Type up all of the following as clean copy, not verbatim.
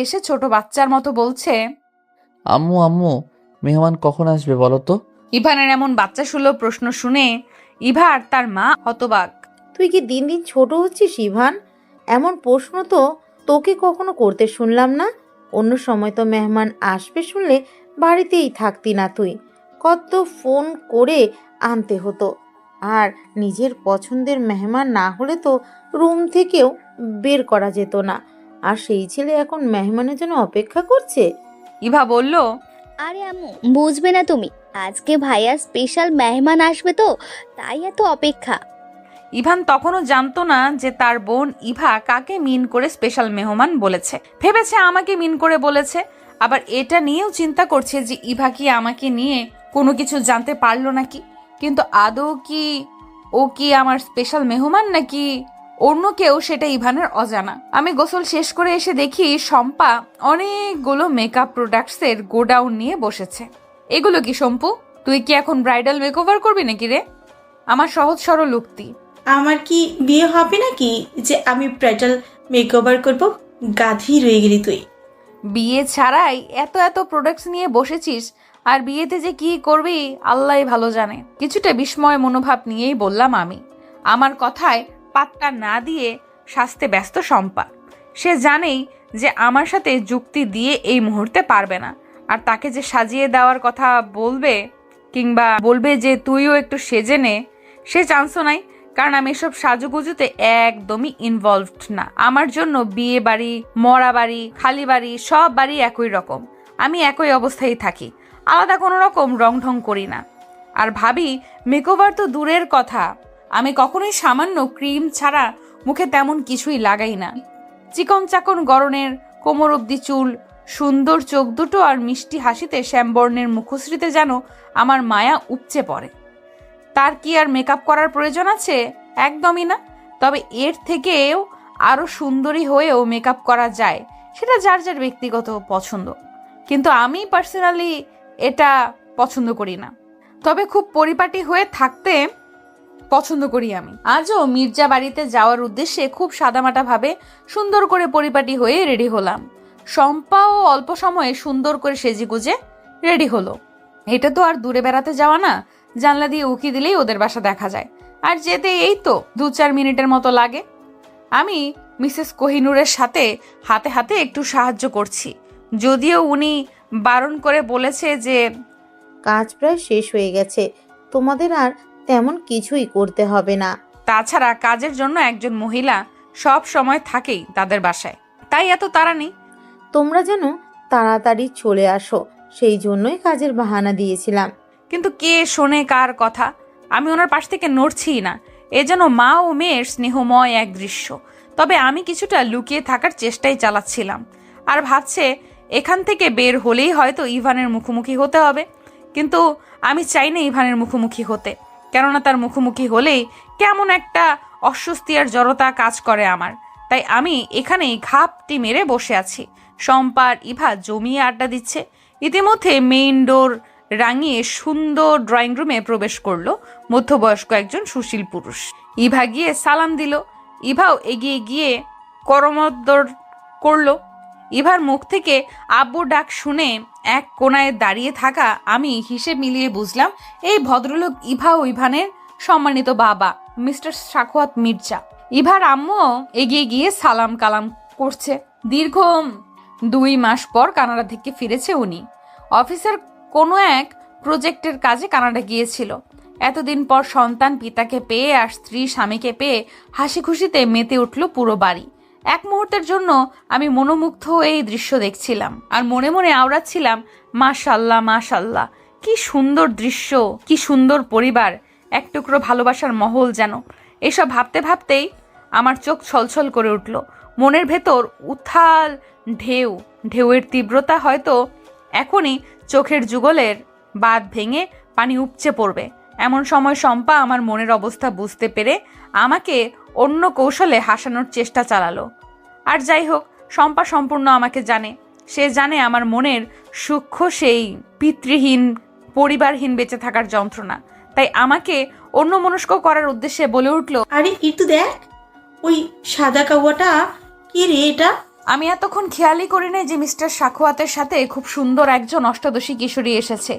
এসে ছোট বাচ্চার মতো বলছে, আম্মু আম্মু, মেহমান কখন আসবে বলো তো? ইভানের এমন বাচ্চা সুলভ প্রশ্ন শুনে ইভা আর তার মা হতবাক। তুই কি দিন দিন ছোট হচ্ছিস ইভান? এমন প্রশ্ন তো তোকে কখনো করতে শুনলাম না। অন্য সময় তো মেহমান আসবে শুনলে বাড়িতেই থাকতি না তুই, কত ফোন করে আনতে হতো। আর নিজের পছন্দের মেহমান না হলে তো রুম থেকেও বের করা যেত না। আর সেই ছেলে এখন মেহমানের জন্য অপেক্ষা করছে। ইভা বলল, আরে আম্মু, বুঝবে না তুমি, আজকে ভাইয়া স্পেশাল মেহমান আসবে তো, তাই এত অপেক্ষা। ইভান তখনও জানতো না যে তার বোন ইভা কাকে মিন করে স্পেশাল মেহমান বলেছে। ভেবেছে আমাকে মিন করে বলেছে। আবার এটা নিয়েও চিন্তা করছে যে ইভা কি আমাকে নিয়ে কোনো কিছু জানতে পারলো নাকি। কিন্তু আদৌ কি ও কি আমার স্পেশাল মেহমান নাকি অন্য কেউ, সেটা ইভানের অজানা। আমি গোসল শেষ করে এসে দেখি শম্পা অনেকগুলো মেকআপ প্রোডাক্টসের গোডাউন নিয়ে বসেছে। এগুলো কি শম্পু? তুই কি এখন ব্রাইডাল মেকওভার করবি নাকি রে? আমার সহজ সরল উক্তি। আমার কি বিয়ে হবে নাকি যে আমি ব্রাইডাল মেকওভার করব? গাধি রয়ে গেলি তুই। বিয়ে ছাড়াই এত এত প্রোডাক্টস নিয়ে বসেছিস, আর বিয়েতে যে কি করবি আল্লাহই ভালো জানে। কিছুটা বিস্ময় মনোভাব নিয়েই বললাম আমি। আমার কথায় পাত্তা না দিয়ে সাজতে ব্যস্ত শম্পা। সে জানেই যে আমার সাথে যুক্তি দিয়ে এই মুহূর্তে পারবে না। আর তাকে যে সাজিয়ে দেওয়ার কথা বলবে কিংবা বলবে যে তুইও একটু সেজে নে, সে চান্সও নাই। কারণ আমি এসব সাজুগুজুতে একদমই ইনভলভড না। আমার জন্য বিয়ে বাড়ি, মরা বাড়ি, খালি বাড়ি, সব বাড়ি একই রকম। আমি একই অবস্থায় থাকি, আলাদা কোনো রকম রং ঢং করি না। আর ভাবি মেকওভার তো দূরের কথা, আমি কখনোই সামান্য ক্রিম ছাড়া মুখে তেমন কিছুই লাগাই না। চিকন চাকন গড়নের কোমর অব্দি চুল, সুন্দর চোখ দুটো আর মিষ্টি হাসিতে শ্যামবর্ণের মুখশ্রীতে যেন আমার মায়া উপচে পড়ে। তার কি আর মেকআপ করার প্রয়োজন আছে? একদমই না। তবে এর থেকেও আরো সুন্দরী হয়েও মেকআপ করা যায়, সেটা যার যার ব্যক্তিগত পছন্দ। কিন্তু আমি পার্সোনালি এটা পছন্দ করি না। তবে খুব পরিপাটি হয়ে থাকতে পছন্দ করি আমি। আজও মির্জা বাড়িতে যাওয়ার উদ্দেশ্যে খুব সাদামাটা ভাবে সুন্দর করে পরিপাটি হয়ে রেডি হলাম। শম্পাও অল্প সময়ে সুন্দর করে সেজেগুজে রেডি হলো। এটা তো আর দূরে বেড়াতে যাওয়া না, জানলা দিয়ে উকি দিলেই ওদের বাসা দেখা যায়। আর যেতে এই তো 2-4 মিনিটের মতো লাগে। আমি মিসেস কোহিনুরের সাথে হাতে হাতে একটু সাহায্য করছি, যদিও উনি বারণ করে বলেছে যে কাজ প্রায় শেষ হয়ে গেছে, তোমাদের আর তেমন কিছুই করতে হবে না। তাছাড়া কাজের জন্য একজন মহিলা সব সময় থাকেই তাদের বাসায়, তাই এত তাড়া নেই। তোমরা যেন তাড়াতাড়ি চলে আসো, সেই জন্যই কাজের বাহানা দিয়েছিলাম। কিন্তু কে শোনে কার কথা? আমি ওনার পাশ থেকে নড়ছিই না। এ যেন মা ও মেয়ের স্নেহময় এক দৃশ্য। তবে আমি কিছুটা লুকিয়ে থাকার চেষ্টাই চালাচ্ছিলাম। আর ভাবছে এখান থেকে বের হলেই হয়তো ইভানের মুখোমুখি হতে হবে। কিন্তু আমি চাই না ইভানের মুখোমুখি হতে, কেননা তার মুখোমুখি হলেই কেমন একটা অস্বস্তি আর জড়তা কাজ করে আমার। তাই আমি এখানেই ঘাপটি মেরে বসে আছি। শম্পা আর ইভা জমিয়ে আড্ডা দিচ্ছে। ইতিমধ্যে মেইন ডোর রাঙিয়ে সুন্দর ড্রয়িং রুমে প্রবেশ করলো মধ্যবয়স্ক একজন সুশীল পুরুষ। ইভা গিয়ে সালাম দিল। ইভাও এগিয়ে গিয়ে করমর্দন করলো। ইভার মুখ থেকে আব্বু ডাক শুনে এক কোনায় দাঁড়িয়ে থাকা আমি হিসেব মিলিয়ে বুঝলাম এই ভদ্রলোক ইভা ও ইভানের সম্মানিত বাবা মিস্টার সাখওয়াত মির্জা। ইভার আম্মুও এগিয়ে গিয়ে সালাম কালাম করছে। দীর্ঘ 2 মাস পর কানাডা থেকে ফিরেছে উনি। অফিসের কোনো এক প্রজেক্টের কাজে কানাডা গিয়েছিল। এতদিন পর সন্তান পিতাকে পেয়ে আর স্ত্রী স্বামীকে পেয়ে হাসি খুশিতে মেতে উঠল পুরো বাড়ি। এক মুহূর্তের জন্য আমি মনোমুগ্ধ হয়ে এই দৃশ্য দেখছিলাম আর মনে মনে আওড়াচ্ছিলাম, মাশাল্লাহ মাশাল্লাহ, কি সুন্দর দৃশ্য, কি সুন্দর পরিবার, এক টুকরো ভালোবাসার মহল যেন। এসব ভাবতে ভাবতেই আমার চোখ ছলছল করে উঠল। মনের ভেতর উথাল ঢেউ, ঢেউয়ের তীব্রতা হয়তো এখনই চোখের যুগলের বাঁধ ভেঙে পানি উপচে পড়বে। এমন সময় শম্পা আমার মনের অবস্থা বুঝতে পেরে আমাকে অন্য কৌশলে হাসানোর চেষ্টা চালালো। আর যাই হোক, শম্পা সম্পূর্ণ আমাকে জানে। সে জানে আমার মনের সূক্ষ্ম সেই পিতৃহীন পরিবারহীন বেঁচে থাকার যন্ত্রণা। তাই আমাকে অন্যমনস্ক করার উদ্দেশ্যে বলে উঠল, আরে একটু দেখ, ওই সাদা কাউয়াটা কি রে এটা? আমি এতক্ষণ খেয়ালই করি নাই যে মিস্টার সাখোয়াতের সাথে খুব সুন্দর একজন অষ্টাদশী কিশোরী এসেছে,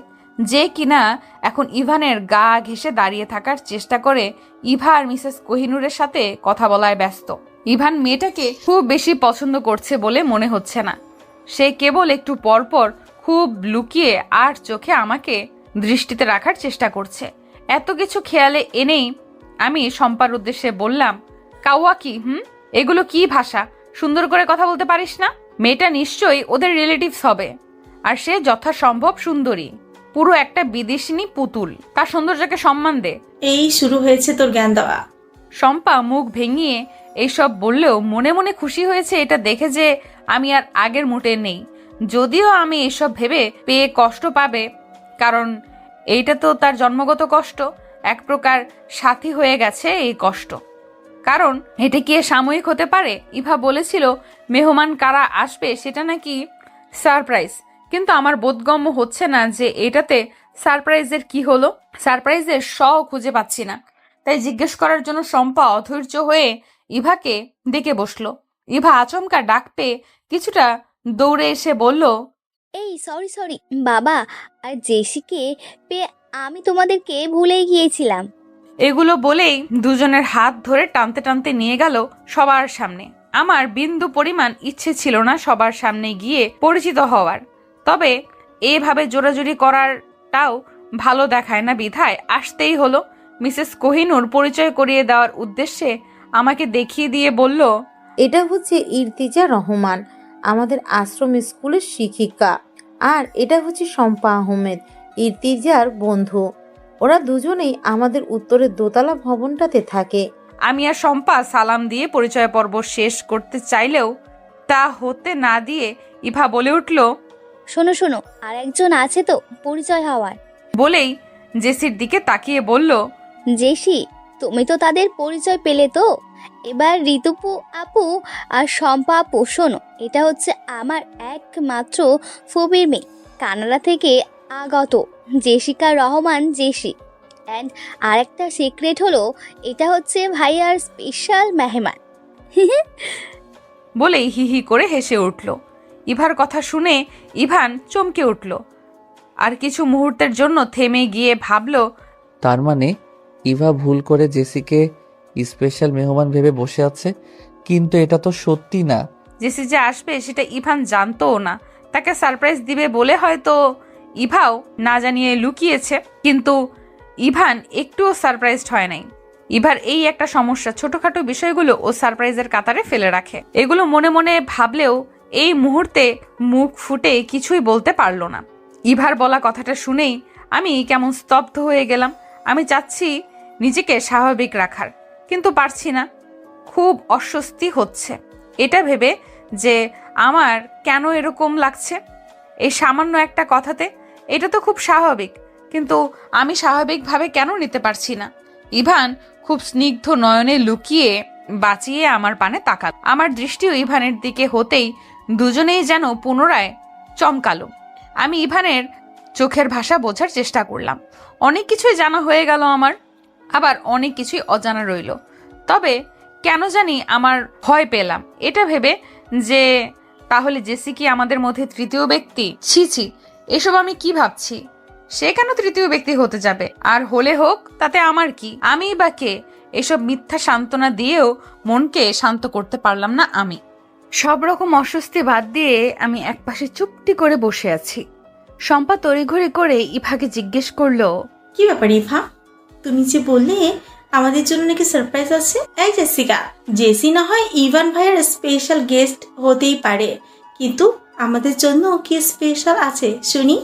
যে কিনা এখন ইভানের গা ঘেঁষে দাঁড়িয়ে থাকার চেষ্টা করে ইভা আর মিসেস কোহিনুরের সাথে কথা বলায় ব্যস্ত। ইভান মেয়েটাকে খুব বেশি পছন্দ করছে বলে মনে হচ্ছে না। সে কেবল একটু পরপর খুব লুকিয়ে আর চোখে আমাকে দৃষ্টিতে রাখার চেষ্টা করছে। এত কিছু খেয়ালে এনেই আমি শম্পার উদ্দেশ্যে বললাম, কাওয়া কি? এগুলো কি ভাষা? সুন্দর করে কথা বলতে পারিস না? মেয়েটা নিশ্চয়ই ওদের রিলেটিভস হবে, আর সে যথাসম্ভব সুন্দরী, পুরো একটা বিদেশিনী পুতুল। তার সৌন্দর্যকে সম্মান দে। এই শুরু হয়েছে তোর জ্ঞান দেওয়া। শম্পা মুখ ভেঙিয়ে এইসব বললেও মনে মনে খুশি হয়েছে এটা দেখে যে আমি আর আগের মুটে নেই। যদিও আমি এসব ভেবে পেয়ে কষ্ট পাবে, কারণ এইটা তো তার জন্মগত কষ্ট, এক প্রকার সাথী হয়ে গেছে এই কষ্ট। কারণ এটা কি সাময়িক হতে পারে? ইভা বলেছিল মেহমান কারা আসবে সেটা নাকি সারপ্রাইজ, কিন্তু আমার বোধগম্য হচ্ছে না যে এটাতে সারপ্রাইজের কি হলো। সারপ্রাইজের খুঁজে পাচ্ছি না। তাই জিজ্ঞেস করার জন্য শম্পা অধৈর্য হয়ে ইভাকে ডেকে বসলো। ইভা আচমকা ডাক পেয়ে কিছুটা দৌড়ে এসে বলল, এই সরি বাবা আর জেসিকে পেয়ে আমি তোমাদেরকে ভুলেই গিয়েছিলাম। এগুলো বলেই দুজনের হাত ধরে টানতে টানতে নিয়ে গেল সবার সামনে। আমার বিন্দু পরিমাণ ইচ্ছে ছিল না সবার সামনে গিয়ে পরিচিত হওয়ার, তবে এভাবে জোরাজুরি করারটাও ভালো দেখায় না বিধায় আসতেই হলো। মিসেস কোহিনুর পরিচয় করিয়ে দেওয়ার উদ্দেশ্যে আমাকে দেখিয়ে দিয়ে বলল, এটা হচ্ছে ইর্তিজা রহমান, আমাদের আশ্রম স্কুলের শিক্ষিকা। আর এটা হচ্ছে শম্পা আহমেদ, ইর্তিজার বন্ধু। ওরা দুজনেই আমাদের উত্তরের দোতলা ভবনটাতে থাকে। আমি আর শম্পা সালাম দিয়ে পরিচয় পর্ব শেষ করতে চাইলেও তা হতে না দিয়ে ইভা বলে উঠল, শোনো আর একজন আছে তো পরিচয় হওয়ার। বলেই জেসির দিকে তাকিয়ে বলল, জেসি, তুমি তো তাদের পরিচয় পেলে তো, এবার ঋতুপু আপু আর শম্পা আপু। শোনো, এটা হচ্ছে আমার একমাত্র ফুবির মেয়ে, কানাডা থেকে আগত, জেসিকা রহমান জেসি। অ্যান্ড আরেকটা সিক্রেট হলো, এটা হচ্ছে ভাইয়ার স্পেশাল মেহমান। বলেই হিহি করে হেসে উঠল। ইভার কথা শুনে ইভান চমকে উঠল, আর কিছু মুহূর্তের জন্য থেমে গিয়ে ভাবল, তার মানে ইভা ভুল করে জেসিকে স্পেশাল মেহমান ভেবে বসে আছে, কিন্তু এটা তো সত্যি না। জেসি যে আসবে সেটা ইভান জানতোও না। তাকে সারপ্রাইজ দিবে বলে হয়তো ইভাও না জানিয়ে লুকিয়েছে, কিন্তু ইভান একটুও সারপ্রাইজড হয় নাই। ইভার এই একটা সমস্যা, ছোটখাটো বিষয়গুলো ও সারপ্রাইজের কাতারে ফেলে রাখে। এগুলো মনে মনে ভাবলেও এই মুহূর্তে মুখ ফুটে কিছুই বলতে পারল না। ইভার বলা কথাটা শুনেই আমি কেমন স্তব্ধ হয়ে গেলাম। আমি চাচ্ছি নিজেকে স্বাভাবিক রাখার, কিন্তু পারছি না। খুব অস্বস্তি হচ্ছে এটা ভেবে যে আমার কেন এরকম লাগছে এই সামান্য একটা কথাতে। এটা তো খুব স্বাভাবিক, কিন্তু আমি স্বাভাবিকভাবে কেন নিতে পারছি না। ইভান খুব স্নিগ্ধ নয়নে লুকিয়ে বাঁচিয়ে আমার পানে তাকাল। আমার দৃষ্টিও ইভানের দিকে হতেই দুজনেই যেন পুনরায় চমকালো। আমি ইভানের চোখের ভাষা বোঝার চেষ্টা করলাম। অনেক কিছুই জানা হয়ে গেল আমার, আবার অনেক কিছুই অজানা রইল। তবে কেন জানি আমার ভয় পেলাম এটা ভেবে যে তাহলে জেসি কি আমাদের মধ্যে তৃতীয় ব্যক্তি? ছি, এসব আমি কি ভাবছি? সে কেন তৃতীয় ব্যক্তি হতে যাবে? আর হলে হোক, তাতে আমার কি? আমি বা কে? এসব মিথ্যা সান্ত্বনা দিয়েও মনকে শান্ত করতে পারলাম না আমি। সব রকম অস্বস্তি বাদ দিয়ে আমি একপাশে চুপটি করে বসে আছি। শম্পা তড়িঘড়ি করে ইভাকে জিজ্ঞেস করলো, কি ব্যাপার ইভা, তুমি যে বললে আমাদের জন্য নাকি সারপ্রাইজ আছে? এই জেসিকা, জেসি না হয় ইভান ভাইয়ের স্পেশাল গেস্ট হতেই পারে, কিন্তু আমাদের জন্য কি স্পেশাল আছে শুনি?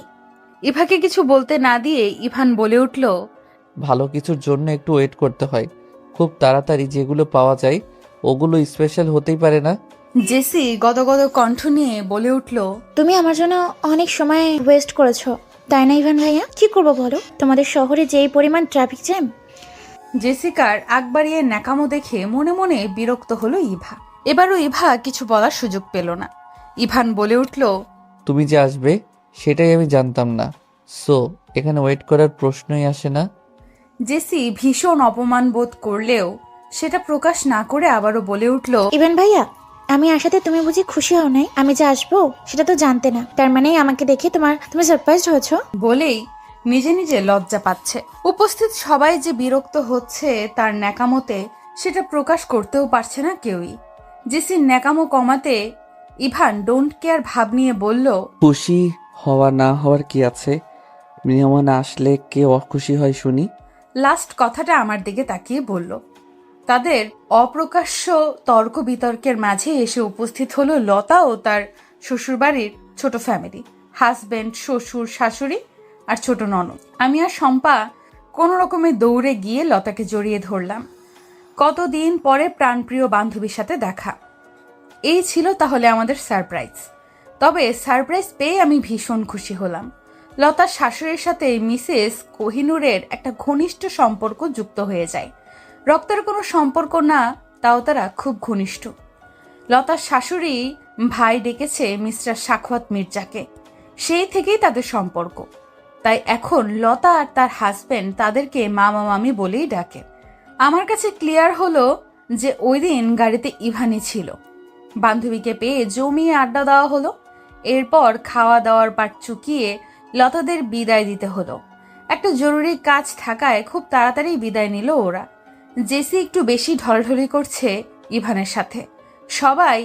ইভাকে কিছু বলতে না দিয়ে ইভান বলে উঠল, ভালো কিছুর জন্য একটু ওয়েট করতে হয়, খুব তাড়াতাড়ি যেগুলো পাওয়া যায় ওগুলো স্পেশাল হতেই পারে না। জেসি গদগদ কণ্ঠ নিয়ে বলে উঠল, তুমি আমার জন্য অনেক সময় ওয়েস্ট করেছো, তাই না ইভান ভাইয়া? কি করবো বলো, তোমাদের শহরে যেই পরিমাণ ট্রাফিক জ্যাম। জেসিকার আগ বাড়িয়ে ন্যাকামো দেখে মনে মনে বিরক্ত হলো ইভা। এবারও ইভা কিছু বলার সুযোগ পেল না। ইভান বলে উঠল, তুমি যে আসবে সেটাই আমি জানতাম না, সো এখানে ওয়েট করার প্রশ্নই আসে না। জেসি ভীষণ অপমান বোধ করলেও সেটা প্রকাশ না করে আবারও বলে উঠল, ইভান ভাইয়া, আমি আসাতে তুমি বুঝি খুশি হও নাই? আমি যে আসবো সেটা তো জানতে না, তার মানে আমাকে দেখে তুমি সারপ্রাইজড হয়েছো? বলেই নিজে নিজে লজ্জা পাচ্ছে। উপস্থিত সবাই যে বিরক্ত হচ্ছে তার ন্যাকামোতে, সেটা প্রকাশ করতেও পারছে না কেউই। জেসির ন্যাকামো কমাতে ইভান ডোন্ট কেয়ার ভাব নিয়ে বলল, খুশি হওয়া না হওয়ার কি আছে? মেহমান আসলে কে অখুশি হয় শুনি? লাস্ট কথাটা আমার দিকে তাকিয়ে বলল। তাদের অপ্রকাশ্য তর্ক বিতর্কের মাঝে এসে উপস্থিত হলো লতা ও তার শ্বশুরবাড়ির ছোট ফ্যামিলি, হাজবেন্ড, শ্বশুর, শাশুড়ি আর ছোট ননদ। আমি আর শম্পা কোনো রকমে দৌড়ে গিয়ে লতাকে জড়িয়ে ধরলাম। কতদিন পরে প্রাণপ্রিয় বান্ধবীর সাথে দেখা। এই ছিল তাহলে আমাদের সারপ্রাইজ। তবে সারপ্রাইজ পেয়ে আমি ভীষণ খুশি হলাম। লতার শাশুড়ির সাথে মিসেস কোহিনুরের একটা ঘনিষ্ঠ সম্পর্ক যুক্ত হয়ে যায়। রক্তের কোনো সম্পর্ক না, তাও তারা খুব ঘনিষ্ঠ। লতার শাশুড়ি ভাই ডেকেছে মিস্টার সাখাওয়াত মির্জাকে, সেই থেকেই তাদের সম্পর্ক। তাই এখন লতা আর তার হাজবেন্ড তাদেরকে মামা মামি বলেই ডাকে। আমার কাছে ক্লিয়ার হলো যে ওই দিন গাড়িতে ইভানি ছিল। বান্ধবীকে পেয়ে জমিয়ে আড্ডা দেওয়া হলো। এরপর খাওয়া দাওয়ার পাট চুকিয়ে লতাদের বিদায় দিতে হলো। একটা জরুরি কাজ থাকায় খুব তাড়াতাড়ি বিদায় নিল ওরা। জেসি একটু বেশি ঢলঢলি করছে ইভানের সাথে। সবাই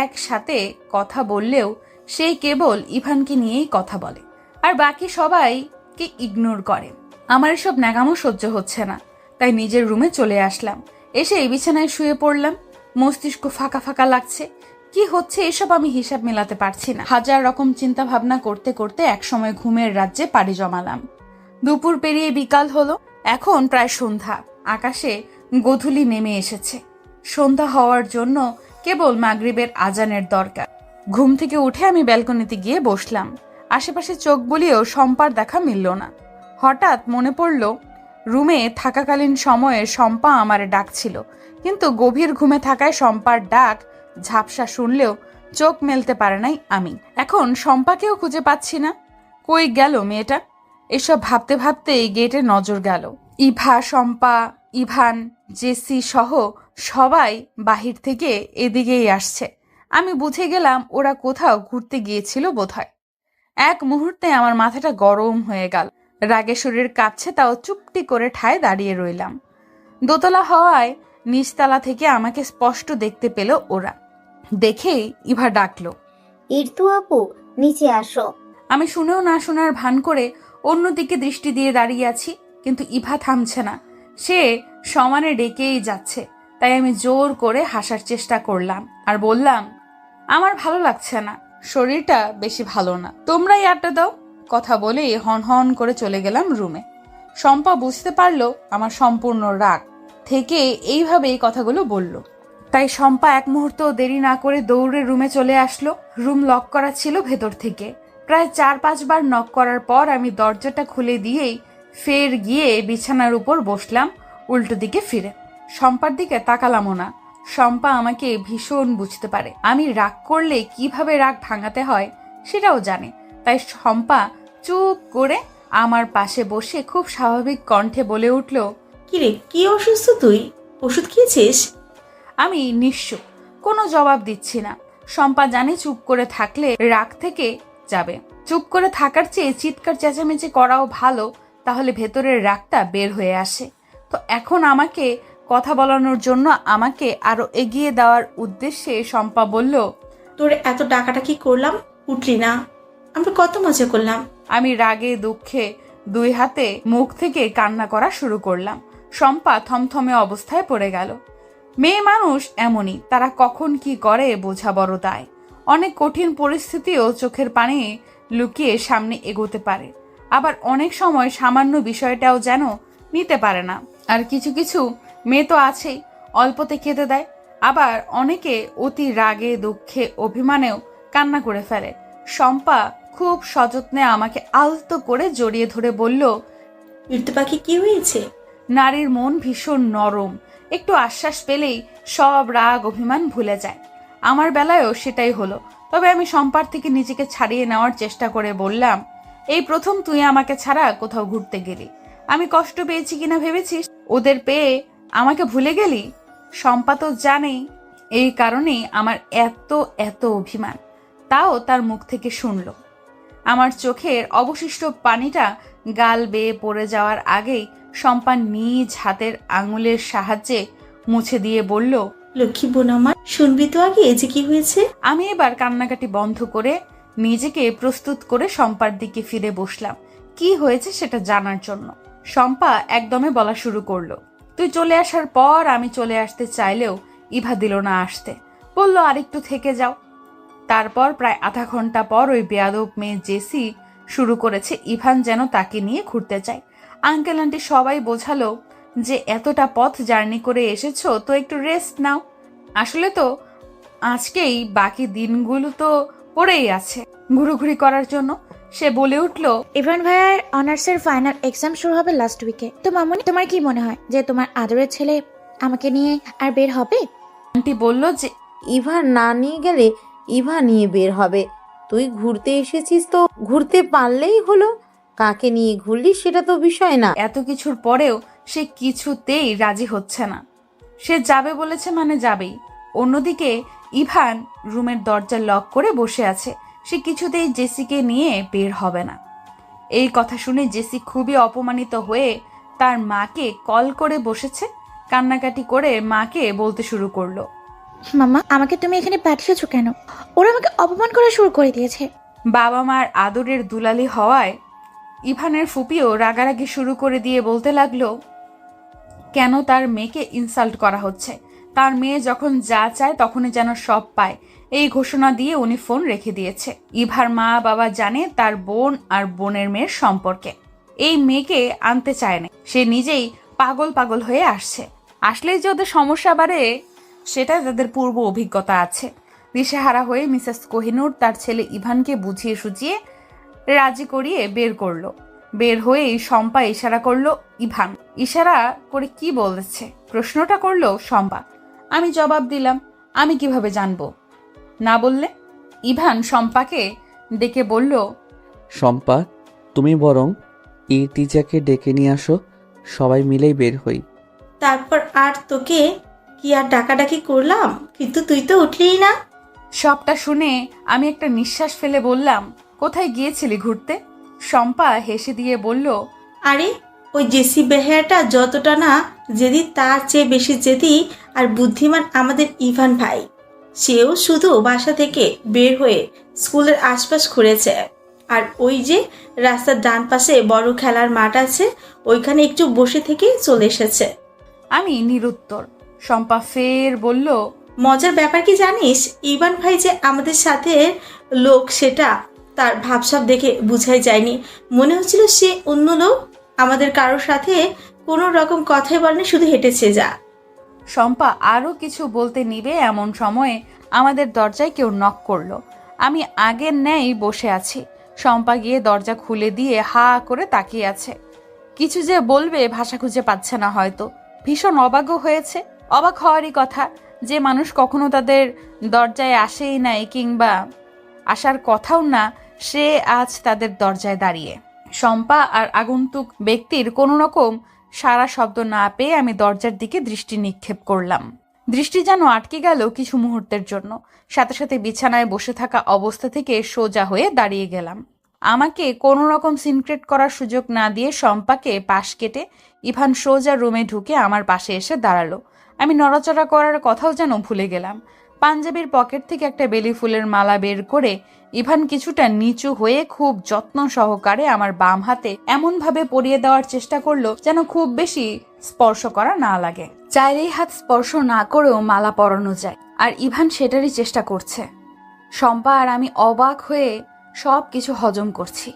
একসাথে কথা বললেও সেই কেবল ইভানকে নিয়েই কথা বলে আর বাকি সবাইকে ইগনোর করে। আমার এসব ন্যাকামো সহ্য হচ্ছে না, তাই নিজের রুমে চলে আসলাম। এসে বিছানায় শুয়ে পড়লাম। মস্তিষ্ক ফাঁকা ফাঁকা লাগছে। কি হচ্ছে এসব আমি হিসাব মেলাতে পারছি না। হাজার রকম চিন্তা ভাবনা করতে করতে একসময় ঘুমের রাজ্যে পাড়ি জমালাম। দুপুর পেরিয়ে বিকাল হলো। এখন প্রায় সন্ধ্যা। আকাশে গোধূলি নেমে এসেছে। সন্ধ্যা হওয়ার জন্য কেবল মাগরিবের আজানের দরকার। ঘুম থেকে উঠে আমি ব্যালকনিতে গিয়ে বসলাম। আশেপাশে চোখ বুলিয়েও শম্পার দেখা মিলল না। হঠাৎ মনে পড়ল রুমে থাকাকালীন সময়ে শম্পা আমারে ডাকছিল, কিন্তু গভীর ঘুমে থাকায় শম্পার ডাক ঝাপসা শুনলেও চোখ মেলতে পারে নাই আমি। এখন শম্পাকেও খুঁজে পাচ্ছি না। কই গেল মেয়েটা? এসব ভাবতে ভাবতেই গেটে নজর গেল। ইভা, শম্পা, ইভান, জেসি সহ সবাই বাহির থেকে এদিকেই আসছে। আমি বুঝে গেলাম ওরা কোথাও ঘুরতে গিয়েছিল বোধহয়। এক মুহূর্তে আমার মাথাটা গরম হয়ে গেল। রাগে শরীর কাঁপছে, তাও চুপটি করে ঠায় দাঁড়িয়ে রইলাম। দোতলা হওয়ায় নিচতলা থেকে আমাকে স্পষ্ট দেখতে পেল ওরা। দেখেই ইভা ডাকলো, ইরতু আপু, নিচে আসো। আমি শুনেও না শোনার ভান করে অন্যদিকে দৃষ্টি দিয়ে দাঁড়িয়ে আছি, কিন্তু ইভা থামছে না। সে সমানে ডেকেই যাচ্ছে। তাই আমি জোর করে হাসার চেষ্টা করলাম আর বললাম, আমার ভালো লাগছে না, শরীরটা বেশি ভালো না, তোমরাই আড্ডা দাও। কথা বলে হন হন করে চলে গেলাম রুমে। শম্পা বুঝতে পারলো আমার সম্পূর্ণ রাগ থেকে এইভাবেই কথাগুলো বলল। তাই শম্পা এক মুহূর্ত দেরি না করে দৌড়ে রুমে চলে আসলো। রুম লক করা ছিল ভেতর থেকে। প্রায় 4-5 বার নক করার পর আমি দরজাটা খুলে দিয়েই ফের গিয়ে বিছানার উপর বসলাম উল্টো দিকে ফিরে। শম্পার দিকে তাকালামও না। শম্পা আমাকে ভীষণ বুঝতে পারে। আমি রাগ করলে কিভাবে রাগ ভাঙাতে হয় সেটাও জানে। তাই শম্পা চুপ করে আমার পাশে বসে খুব স্বাভাবিক কণ্ঠে বলে উঠল, কিরে, কি অসুস্থ তুই? ওষুধ খেয়েছিস? আমি নিশ্চুপ, কোনো জবাব দিচ্ছি না। শম্পা জানে চুপ করে থাকলে রাগ থেকে যাবে। চুপ করে থাকার চেয়ে চিৎকার চেঁচামেচি করাও ভালো, তাহলে ভেতরের রাগটা বের হয়ে আসে। তো এখন আমাকে কথা বলানোর জন্য আমাকে আরো এগিয়ে দেওয়ার উদ্দেশ্যে শম্পা বলল, তোর এত ডাকাটাকি করলাম, উঠলি না? আমরা কত মজা করলাম। আমি রাগে দুঃখে 2 হাতে মুখ থেকে কান্না করা শুরু করলাম। শম্পা থমথমে অবস্থায় পড়ে গেল। মেয়ে মানুষ এমনই, তারা কখন কি করে বোঝা বড় দায়। অনেক কঠিন পরিস্থিতিও চোখের পানি লুকিয়ে সামনে এগোতে পারে, আবার অনেক সময় সামান্য বিষয়টাও যেন নিতে পারে না। আর কিছু কিছু মেয়ে তো আছেই, অল্পতে খেতে দেয়। আবার অনেকে অতি রাগে দুঃখে অভিমানেও কান্না করে ফেলে। শম্পা খুব সযত্নে আমাকে আলতো করে জড়িয়ে ধরে বলল, ইরতু পাখি, কি হয়েছে? নারীর মন ভীষণ নরম, একটু আশ্বাস পেলেই সব রাগ অভিমান ভুলে যায়। আমার বেলায়ও সেটাই হলো। তবে আমি শম্পার থেকে নিজেকে ছাড়িয়ে নেওয়ার চেষ্টা করে বললাম, এই প্রথম তুই আমাকে ছাড়া কোথাও ঘুরতে গেলি। আমি কষ্ট পেয়েছি কিনা ভেবেছিস? ওদের পেয়ে আমাকে ভুলে গেলি? শম্পা তো জানেই এই কারণেই আমার এত এত অভিমান। তাও তার মুখ থেকে শুনল। আমার চোখের অবশিষ্ট পানিটা গাল বেয়ে পড়ে যাওয়ার আগেই শম্পা নিজ হাতের আঙুলের সাহায্যে মুছে দিয়ে বলল, লক্ষ্মী বোন আমার, শুনবি তো আগে যে কি হয়েছে। আমি এবার কান্নাকাটি বন্ধ করে নিজেকে প্রস্তুত করে শম্পার দিকে ফিরে বসলাম কি হয়েছে সেটা জানার জন্য। শম্পা একদমে বলা শুরু করলো, তুই চলে আসার পর আমি চলে আসতে চাইলেও ইভা দিল না আসতে, বলল আরেকটু থেকে যাও। তারপর প্রায় আধা ঘন্টা পর ওই বেয়াদব মেয়ে জেসি শুরু করেছে ইভান যেন তাকে নিয়ে ঘুরতে চায়। আঙ্কেল আন্টি সবাই বোঝালো যে এতটা পথ জার্নি করে এসেছো তো একটু রেস্ট নাও। আসলে তো আজকেই বাকি দিনগুলো তো পড়েই আছে ঘুরোঘুরি করার জন্য। সে বলে উঠল, ইভান ভাইয়ার অনার্সের ফাইনাল এক্সাম শুরু হবে লাস্ট উইকে। তো মামুনি, তোমার কি মনে হয় যে তোমার আদরের ছেলে আমাকে নিয়ে আর বের হবে? আন্টি বলল যে ইভা না নিয়ে গেলে ইভা নিয়ে বের হবে। তুই ঘুরতে এসেছিস তো ঘুরতে পারলেই হলো। কাকে নিয়ে ঘুরলি সেটা তো বিষয় না। এত কিছুর পরেও সে কিছুতেই রাজি হচ্ছে না। সে যাবে বলেছে মানে যাবেই। অন্যদিকে ইভান রুমের দরজা লক করে বসে আছে। সে কিছুতেই জেসিকে নিয়ে বের হবে না। এই কথা শুনে জেসি খুবই অপমানিত হয়ে তার মাকে কল করে বসেছে। কান্নাকাটি করে মাকে বলতে শুরু করলো, মামা, আমাকে তুমি এখানে পাঠিয়েছো কেন? ওরা আমাকে অপমান করা শুরু করে দিয়েছে। বাবা মার আদরের দুলালি হওয়ায় ইভানের ফুপিও রাগারাগি শুরু করে দিয়ে বলতে লাগলো, কেন তার মেয়েকে ইনসাল্ট করা হচ্ছে? তার মেয়ে যখন যা চায় তখনই যেন সব পায়, এই ঘোষণা দিয়ে উনি ফোন রেখে দিয়েছে। ইভার মা বাবা জানে তার বোন আর বোনের মেয়ের সম্পর্কে। এই মেয়েকে আনতে চায় না, সে নিজেই পাগল পাগল হয়ে আসছে। আসলেই যে ওদের সমস্যা বাড়ে সেটা তাদের পূর্ব অভিজ্ঞতা আছে। দিশেহারা হয়ে মিসেস কোহিনূর তার ছেলে ইভানকে বুঝিয়ে সুঝিয়ে রাজি করিয়ে বের করলো। বের হয়েই শম্পা ইশারা করলো ইভান। ইশারা করে কি বলেছে প্রশ্নটা করলো শম্পা। আমি জবাব দিলাম, আমি কিভাবে জানবো না বললে? ইভান শম্পাকে ডেকে বলল, শম্পা, তুমি বরং এই টিচারকে ডেকে নিয়ে আসো, সবাই মিলেই বের হই। তারপর আর তোকে কি আর ডাকাডাকি করলাম, কিন্তু তুই তো উঠলিই না। সবটা শুনে আমি একটা নিঃশ্বাস ফেলে বললাম, কোথায় গিয়েছিলি ঘুরতে? শম্পা হেসে দিয়ে বলল, আরে ওই জেসি বেহায়াটা যতটা না জেদি তার চেয়ে বেশি জেদি আর বুদ্ধিমান আমাদের ইভান ভাই। সেও শুধু বাসা থেকে বের হয়ে স্কুলের আশপাশ ঘুরেছে। আর ওই যে রাস্তার ডান পাশে বড় খেলার মাঠ আছে, ওইখানে একটু বসে থেকে চলে এসেছে। আমি নিরুত্তর। শম্পা ফের বলল, মজার ব্যাপার কি জানিস, ইভান ভাই যে আমাদের সাথে লোক সেটা তার ভাবসাব দেখে বুঝাই যায়নি। মনে হচ্ছিল সে অন্য লোক, আমাদের কারোর সাথে কোনো রকম কথাই বলেনি, শুধু হেঁটেছে যা। শম্পা আরো কিছু বলতে নিবে এমন সময়ে আমাদের দরজায় কেউ নক করলো। আমি আগের ন্যায় বসে আছি। শম্পা গিয়ে দরজা খুলে দিয়ে হা করে তাকিয়ে আছে। কিছু যে বলবে ভাষা খুঁজে পাচ্ছে না হয়তো। ভীষণ অবাকও হয়েছে। অবাক হওয়ারই কথা, যে মানুষ কখনো তাদের দরজায় আসেই নাই কিংবা আসার কথাও না, সে আজ তাদের দরজায় দাঁড়িয়ে। শম্পা আর আগন্তুক ব্যক্তির কোনো রকম সারা শব্দ না পেয়ে আমি দরজার দিকে দৃষ্টি নিক্ষেপ করলাম। দৃষ্টি যেন আটকে গেল কিছু মুহূর্তের জন্য। সাথে সাথে বিছানায় বসে থাকা অবস্থা থেকে সোজা হয়ে দাঁড়িয়ে গেলাম। আমাকে কোনো রকম সিনক্রেট করার সুযোগ না দিয়ে শম্পাকে পাশ কেটে ইভান সোজা রুমে ঢুকে আমার পাশে এসে দাঁড়ালো। আমি নড়াচড়া করার কথাও যেন ভুলে গেলাম। পাঞ্জাবির পকেট থেকে একটা বেলি ফুলের মালা বের করে ইভান কিছুটা নিচু হয়ে খুব যত্ন সহকারে আমার বাম হাতে এমনভাবে পরিয়ে দেওয়ার চেষ্টা করলো যেন খুব বেশি স্পর্শ করা না লাগে। চাইলেই হাত স্পর্শ না করেও মালা পরানো যায়, আর ইভান সেটারই চেষ্টা করছে। শম্পা আর আমি অবাক হয়ে সব কিছু হজম করছি।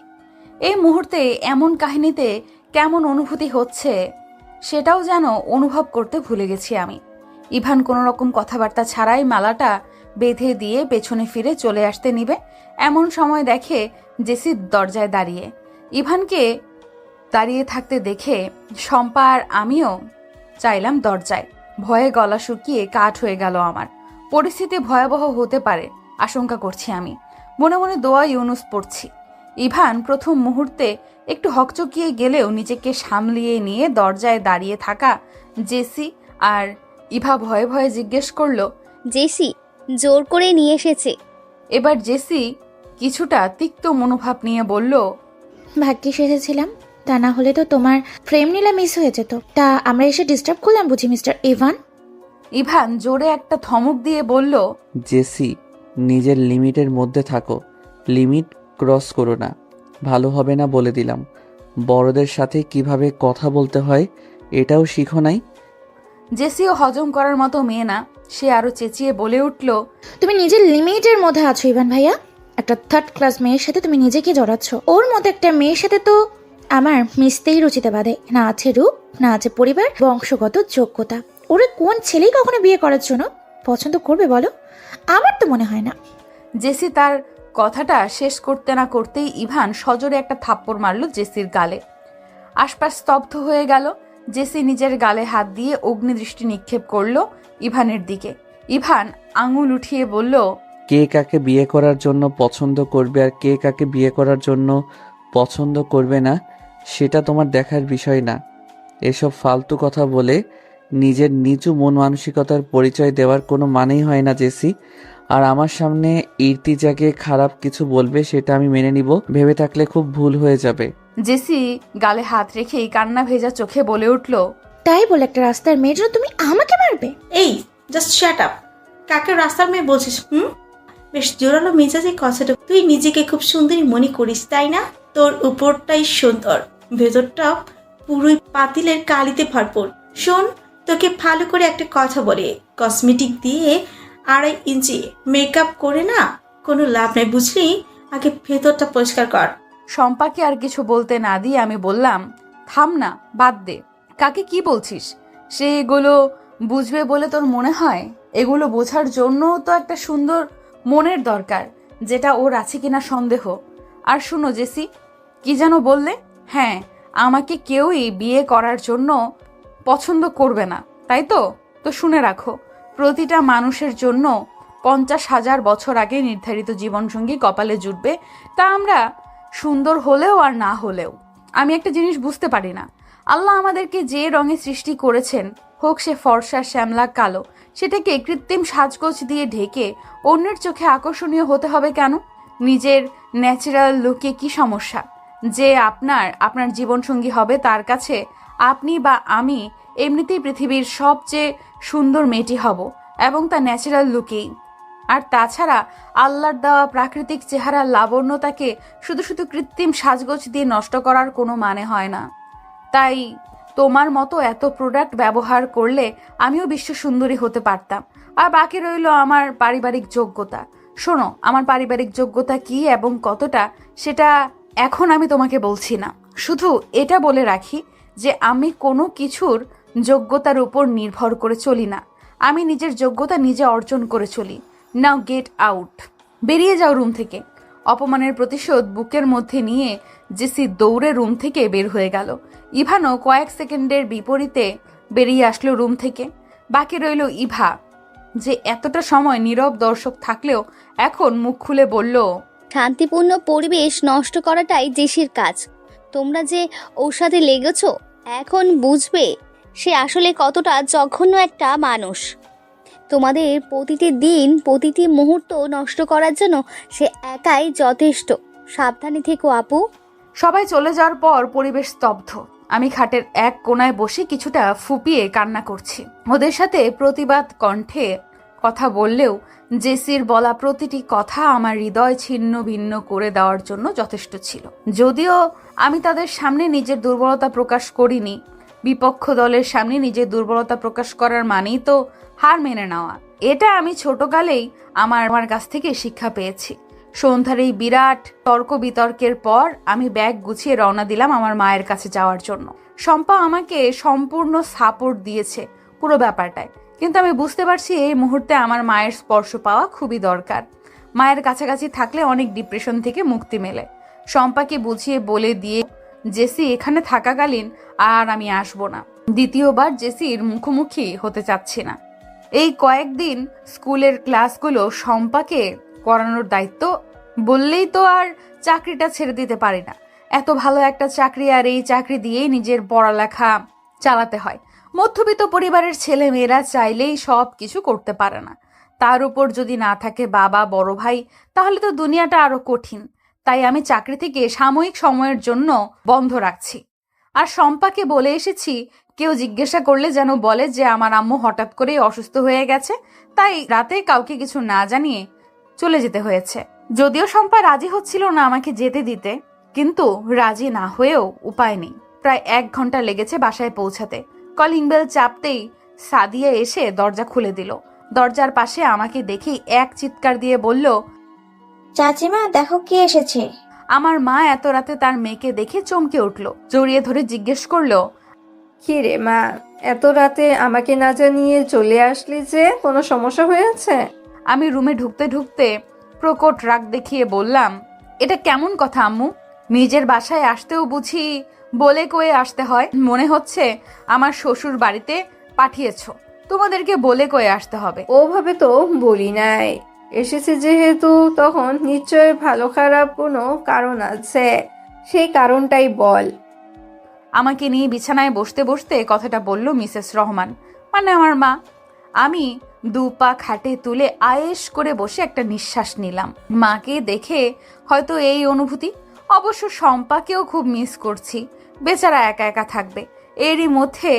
এই মুহূর্তে এমন কাহিনীতে কেমন অনুভূতি হচ্ছে সেটাও যেন অনুভব করতে ভুলে গেছি আমি। ইভান কোনো রকম কথাবার্তা ছাড়াই মালাটা বেঁধে দিয়ে পেছনে ফিরে চলে আসতে নিবে এমন সময় দেখে জেসি দরজায় দাঁড়িয়ে। ইভানকে দাঁড়িয়ে থাকতে দেখে শম্পা আর আমিও চাইলাম দরজায়। ভয়ে গলা শুকিয়ে কাঠ হয়ে গেল আমার। পরিস্থিতি ভয়াবহ হতে পারে আশঙ্কা করছি আমি। মনে মনে দোয়া ইউনুস পড়ছি। ইভান প্রথম মুহূর্তে একটু হকচকিয়ে গেলেও নিজেকে সামলিয়ে নিয়ে দরজায় দাঁড়িয়ে থাকা জেসি আর ইভা ভয়ে ভয়ে জিজ্ঞেস করলো, জেসি জোর করে নিয়ে এসেছে। এবার জেসি কিছুটা তিক্ত মনোভাব নিয়ে বলল, ভাগ্যিস এসেছিলাম, তা না হলে তো তোমার ফ্রেম নিলে মিস হয়ে যেত। তা আমরা এসে ডিস্টার্ব করলাম বুঝি মিস্টার ইভান? ইভান জোরে একটা ধমক দিয়ে বলল, জেসি, নিজের লিমিটের মধ্যে থাকো, লিমিট ক্রস করো না, ভালো হবে না বলে দিলাম। বড়দের সাথে কিভাবে কথা বলতে হয় এটাও শিখো নাই? জেসিও হজম করার মতো মেয়ে না, সে আরো চেঁচিয়ে বলে উঠল, তুমি নিজের লিমিটের মধ্যে আছো ইভান ভাইয়া। একটা থার্ড ক্লাস মেয়ের সাথে তুমি নিজেকে জড়াচ্ছ। ওর মতো একটা মেয়ের সাথে তো আমার মিশতেই রুচিতে বাঁধে। না আছে রূপ, না আছে পরিবার, বংশগত যোগ্যতা। ওরা কোন ছেলেই কখনো বিয়ে করার জন্য পছন্দ করবে বলো? আমার তো মনে হয় না। জেসি তার কথাটা শেষ করতে না করতেই ইভান সজোরে একটা থাপ্পড় মারল জেসির গালে। আশপাশ স্তব্ধ হয়ে গেল। জেসি নিজের গালে হাত দিয়ে অগ্নিদৃষ্টি নিক্ষেপ করলো ইভানের দিকে। ইভান আঙুল উঠিয়ে বলল, কে কাকে বিয়ে করার জন্য পছন্দ করবে আর কে কাকে বিয়ে করার জন্য পছন্দ করবে না সেটা তোমার দেখার বিষয় না। এসব ফালতু কথা বলে নিজের নিচু মন মানসিকতার পরিচয় দেওয়ার কোনো মানেই হয় না জেসি। আর আমার সামনে ইর্তিজাকে খারাপ কিছু বলবে সেটা আমি মেনে নিব ভেবে থাকলে খুব ভুল হয়ে যাবে। জেসি গালে হাত রেখেই কান্না ভেজা চোখে বলে উঠল, তাই বলে একটা রাস্তার মেয়ের জন্য তুমি আমাকে মারবে? এই জাস্ট শ্যাট আপ। কাকে রাস্তার মেয়ে বলছিস? বেশ জোরালো মেজাজে কথাটা। তুই নিজেকে খুব সুন্দরী মনে করিস তাই না? তোর উপরটাই সুন্দর, ভেতরটা পুরোই পাতিলের কালিতে ভরপুর। শোন, তোকে ভালো করে একটা কথা বলে, কসমেটিক দিয়ে 2.5 ইঞ্চি মেকআপ করে না কোনো লাভ নেই, বুঝলি? আগে ভেতরটা পরিষ্কার কর। শম্পাকে আর কিছু বলতে না দিয়ে আমি বললাম, থাম না, বাদ দে। কাকে কি বলছিস? সে এগুলো বুঝবে বলে তোর মনে হয়? এগুলো বোঝার জন্য তো একটা সুন্দর মনের দরকার, যেটা ওর আছে কিনা সন্দেহ। আর শুনো জেসি, কি যেন বললে? হ্যাঁ, আমাকে কেউই বিয়ে করার জন্য পছন্দ করবে না, তাই তো? তো শুনে রাখো, প্রতিটা মানুষের জন্য 50,000 বছর আগে নির্ধারিত জীবনসঙ্গী কপালে জুটবে, তা আমরা সুন্দর হলেও আর না হলেও। আমি একটা জিনিস বুঝতে পারি না, আল্লাহ আমাদেরকে যে রঙে সৃষ্টি করেছেন, হোক সে ফর্সা, শ্যামলা, কালো, সেটাকে কৃত্রিম সাজগোজ দিয়ে ঢেকে অন্যের চোখে আকর্ষণীয় হতে হবে কেন? নিজের ন্যাচারাল লুকে কি সমস্যা? যে আপনার জীবনসঙ্গী হবে তার কাছে আপনি বা আমি এমনিতেই পৃথিবীর সবচেয়ে সুন্দর মেয়েটি হব, এবং তা ন্যাচারাল লুকেই। আর তাছাড়া আল্লাহর দেওয়া প্রাকৃতিক চেহারার লাবণ্যতাকে শুধু শুধু কৃত্রিম সাজগোজ দিয়ে নষ্ট করার কোনো মানে হয় না। তাই তোমার মতো এত প্রোডাক্ট ব্যবহার করলে আমিও বিশ্ব সুন্দরী হতে পারতাম। আর বাকি রইল আমার পারিবারিক যোগ্যতা। শোনো, আমার পারিবারিক যোগ্যতা কি এবং কতটা, সেটা এখন আমি তোমাকে বলছি না। শুধু এটা বলে রাখি যে আমি কোনো কিছুর যোগ্যতার উপর নির্ভর করে চলি না। আমি নিজের যোগ্যতা নিজে অর্জন করে চলি। নাও গেট আউট, বেরিয়ে যাও রুম থেকে। অপমানের প্রতিশোধ বুকের মধ্যে নিয়ে জেসি দৌড়ে রুম থেকে বের হয়ে গেল। ইভানও কয়েক সেকেন্ডের বিপরীতে বেরিয়ে আসলো রুম থেকে। বাকি রইল ইভা, যে এতটা সময় নীরব দর্শক থাকলেও এখন মুখ খুলে বলল, শান্তিপূর্ণ পরিবেশ নষ্ট করাটাই জেসির কাজ। তোমরা যে ওর সাথে লেগেছো, এখন বুঝবে সে আসলে কতটা জঘন্য একটা মানুষ। তোমাদের প্রতিটি দিন, প্রতিটি মুহূর্ত নষ্ট করার জন্য সে একাই যথেষ্ট। সাবধানে থেকো আপু। সবাই চলে যাওয়ার পর পরিবেশ স্তব্ধ। আমি খাটের এক কোণায় বসে কিছুটা ফুপিয়ে কান্না করছি। ওদের সাথে প্রতিবাদ কণ্ঠে কথা বললেও জেসির বলা প্রতিটি কথা আমার হৃদয় ছিন্ন ভিন্ন করে দেওয়ার জন্য যথেষ্ট ছিল। যদিও আমি তাদের সামনে নিজের দুর্বলতা প্রকাশ করিনি, বিপক্ষ দলের সামনে নিজের দুর্বলতা প্রকাশ করার মানেই তো হার মেনে নেওয়া। এটা আমি ছোটকালেই আমার কাছ থেকে শিক্ষা পেয়েছি। সন্ধ্যার এই বিরাট তর্ক বিতর্কের পর আমি ব্যাগ গুছিয়ে রওনা দিলাম আমার মায়ের কাছে যাওয়ার জন্য। শম্পা আমাকে সম্পূর্ণ সাপোর্ট দিয়েছে পুরো ব্যাপারটায়, কিন্তু আমি বুঝতে পারছি এই মুহূর্তে আমার মায়ের স্পর্শ পাওয়া খুবই দরকার। মায়ের কাছাকাছি থাকলে অনেক ডিপ্রেশন থেকে মুক্তি মেলে। শম্পাকে বুঝিয়ে বলে দিয়ে জেসি এখানে থাকাকালীন আর আমি আসবো না। দ্বিতীয়বার জেসির মুখোমুখি হতে চাচ্ছি না। এই কয়েকদিন স্কুলের ক্লাসগুলো শম্পাকে করানোর দায়িত্ব বললেই তো আর চাকরিটা ছেড়ে দিতে পারি না। এত ভালো একটা চাকরি, আর এই চাকরি দিয়েই নিজের পড়ালেখা চালাতে হয়। মধ্যবিত্ত পরিবারের ছেলে মেয়েরা চাইলেই সব কিছু করতে পারে না। তার উপর যদি না থাকে বাবা বড় ভাই, তাহলে তো দুনিয়াটা আরো কঠিন। তাই আমি চাকরি থেকে সাময়িক সময়ের জন্য বন্ধ রাখছি। আর শম্পাকে বলে এসেছি, কেউ জিজ্ঞাসা করলে যেন বলে যে আমার আম্মু হঠাৎ করেই অসুস্থ হয়ে গেছে, তাই রাতে কাউকে কিছু না জানিয়ে চলে যেতে হয়েছে। যদিও শম্পা রাজি হচ্ছিল না আমাকে যেতে দিতে, কিন্তু রাজি না হয়েও উপায় নেই। প্রায় 1 ঘন্টা লেগেছে বাসায় পৌঁছাতে। কলিং বেল চাপতেই সাদিয়া এসে দরজা খুলে দিল। দরজার পাশে আমাকে দেখেই এক চিৎকার দিয়ে বলল, চাচিমা দেখো কে এসেছে। আমার মা এত রাতে তার মেয়েকে দেখে চমকে উঠল। জড়িয়ে ধরে জিজ্ঞেস করলো, কি রে মা, এত রাতে আমাকে না জানিয়ে চলে আসলি যে, কোনো সমস্যা হয়েছে? আমি রুমে ঢুকতে ঢুকতে প্রকট রাগ দেখিয়ে বললাম, এটা কেমন কথা আম্মু? নিজের বাসায় আসতেও বুঝি বলে কয়ে আসতে হয়? মনে হচ্ছে আমার শ্বশুর বাড়িতে পাঠিয়েছো, তোমাদেরকে বলে কয়ে আসতে হবে। ওভাবে তো বলি নাই, এসেছে যেহেতু তখন নিশ্চয় ভালো খারাপ কোনো কারণ আছে, সেই কারণটাই বল। আমাকে নিয়ে বিছানায় বসতে বসতে কথাটা বলল মিসেস রহমান, মানে আমার মা। আমি 2 পা খাটে তুলে আয়েশ করে বসে একটা নিঃশ্বাস নিলাম। মাকে দেখে হয়তো এই অনুভূতি। অবশ্য শম্পাকেও খুব মিস করছি, বেচারা একা একা থাকবে। এরই মধ্যে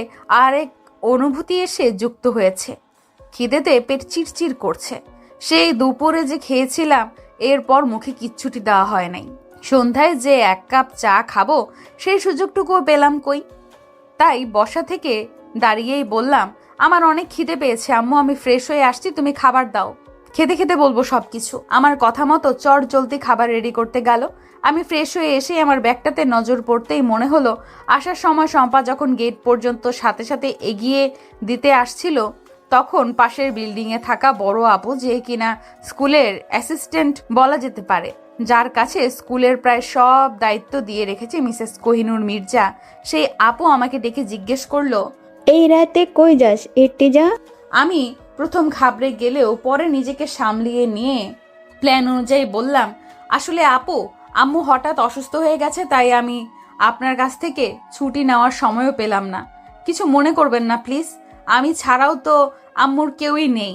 আরেক অনুভূতি এসে যুক্ত হয়েছে। খিদেতে পেট চিরচির করছে। সেই দুপুরে যে খেয়েছিলাম, এরপর মুখে কিচ্ছুটি দেওয়া হয় নাই। সন্ধ্যায় যে 1 কাপ চা খাবো, সেই সুযোগটুকুও পেলাম কই। তাই বসা থেকে দাঁড়িয়েই বললাম, আমার অনেক খিদে পেয়েছে আম্মু, আমি ফ্রেশ হয়ে আসছি, তুমি খাবার দাও। খেতে খেতে বলবো সবকিছু। আমার কথা মতো চট জলদি খাবার রেডি করতে গেল। আমি ফ্রেশ হয়ে এসে আমার ব্যাগটাতে নজর পড়তেই মনে হলো, আসার সময় শম্পা যখন গেট পর্যন্ত সাথে সাথে এগিয়ে দিতে আসছিল, তখন পাশের বিল্ডিংয়ে থাকা বড় আপু, যে কিনা স্কুলের অ্যাসিস্ট্যান্ট বলা যেতে পারে, যার কাছে স্কুলের প্রায় সব দায়িত্ব দিয়ে রেখেছে মিসেস কোহিনুর মির্জা, সেই আপু আমাকে ডেকে জিজ্ঞেস করলো, এই রাতে কই যাস ইর্তিজা? আমি প্রথম ঘাবড়ে গেলেও পরে নিজেকে সামলিয়ে নিয়ে প্ল্যান অনুযায়ী বললাম, আসলে আপু, আম্মু হঠাৎ অসুস্থ হয়ে গেছে, তাই আমি আপনার কাছ থেকে ছুটি নেওয়ার সময়ও পেলাম না। কিছু মনে করবেন না প্লিজ, আমি ছাড়াও তো আম্মুর কেউই নেই।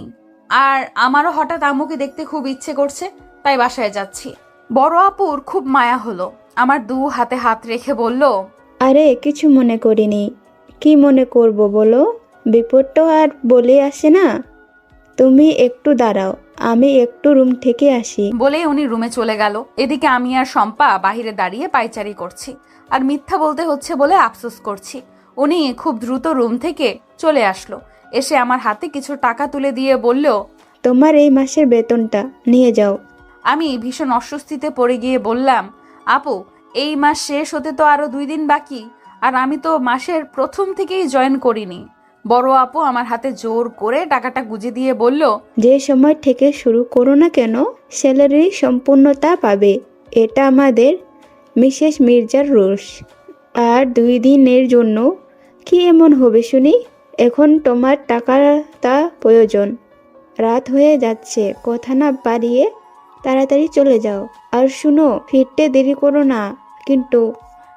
আর আমারও হঠাৎ আম্মুকে দেখতে খুব ইচ্ছে করছে, তাই বাসায় যাচ্ছি। বড় আপুর খুব মায়া হলো, আমার 2 হাতে হাত রেখে বলল, আরে কিছু মনে করিনি, কি মনে করব বলো, বিপদ তো আর বলে আসে না। তুমি একটু দাঁড়াও, আমি একটু রুম থেকে আসি। বলেই উনি রুমে চলে গেল। এদিকে আমি আর শম্পা বাহিরে দাঁড়িয়ে পায়চারি করছি, আর মিথ্যা বলতে হচ্ছে বলে আফসোস করছি। উনি খুব দ্রুত রুম থেকে চলে আসলো। এসে আমার হাতে কিছু টাকা তুলে দিয়ে বলল, তোমার এই মাসের বেতনটা নিয়ে যাও। আমি ভীষণ অস্বস্তিতে পড়ে গিয়ে বললাম, আপু, এই মাস শেষ হতে তো আরো 2 দিন বাকি, আর আমি তো মাসের প্রথম থেকেই জয়েন করিনি। বড় আপু আমার হাতে জোর করে টাকাটা গুজে দিয়ে বলল, যে সময় থেকে শুরু করো না কেন, স্যালারি সম্পূর্ণতা পাবে। এটা আমাদের মিসেস মির্জার রুলস। আর 2 দিনের জন্য কি এমন হবে শুনি? এখন তোমার টাকাটা প্রয়োজন। রাত হয়ে যাচ্ছে, কথা না বাড়িয়ে তাড়াতাড়ি চলে যাও। আর শুনো, ফিরতে দেরি করো না কিন্তু।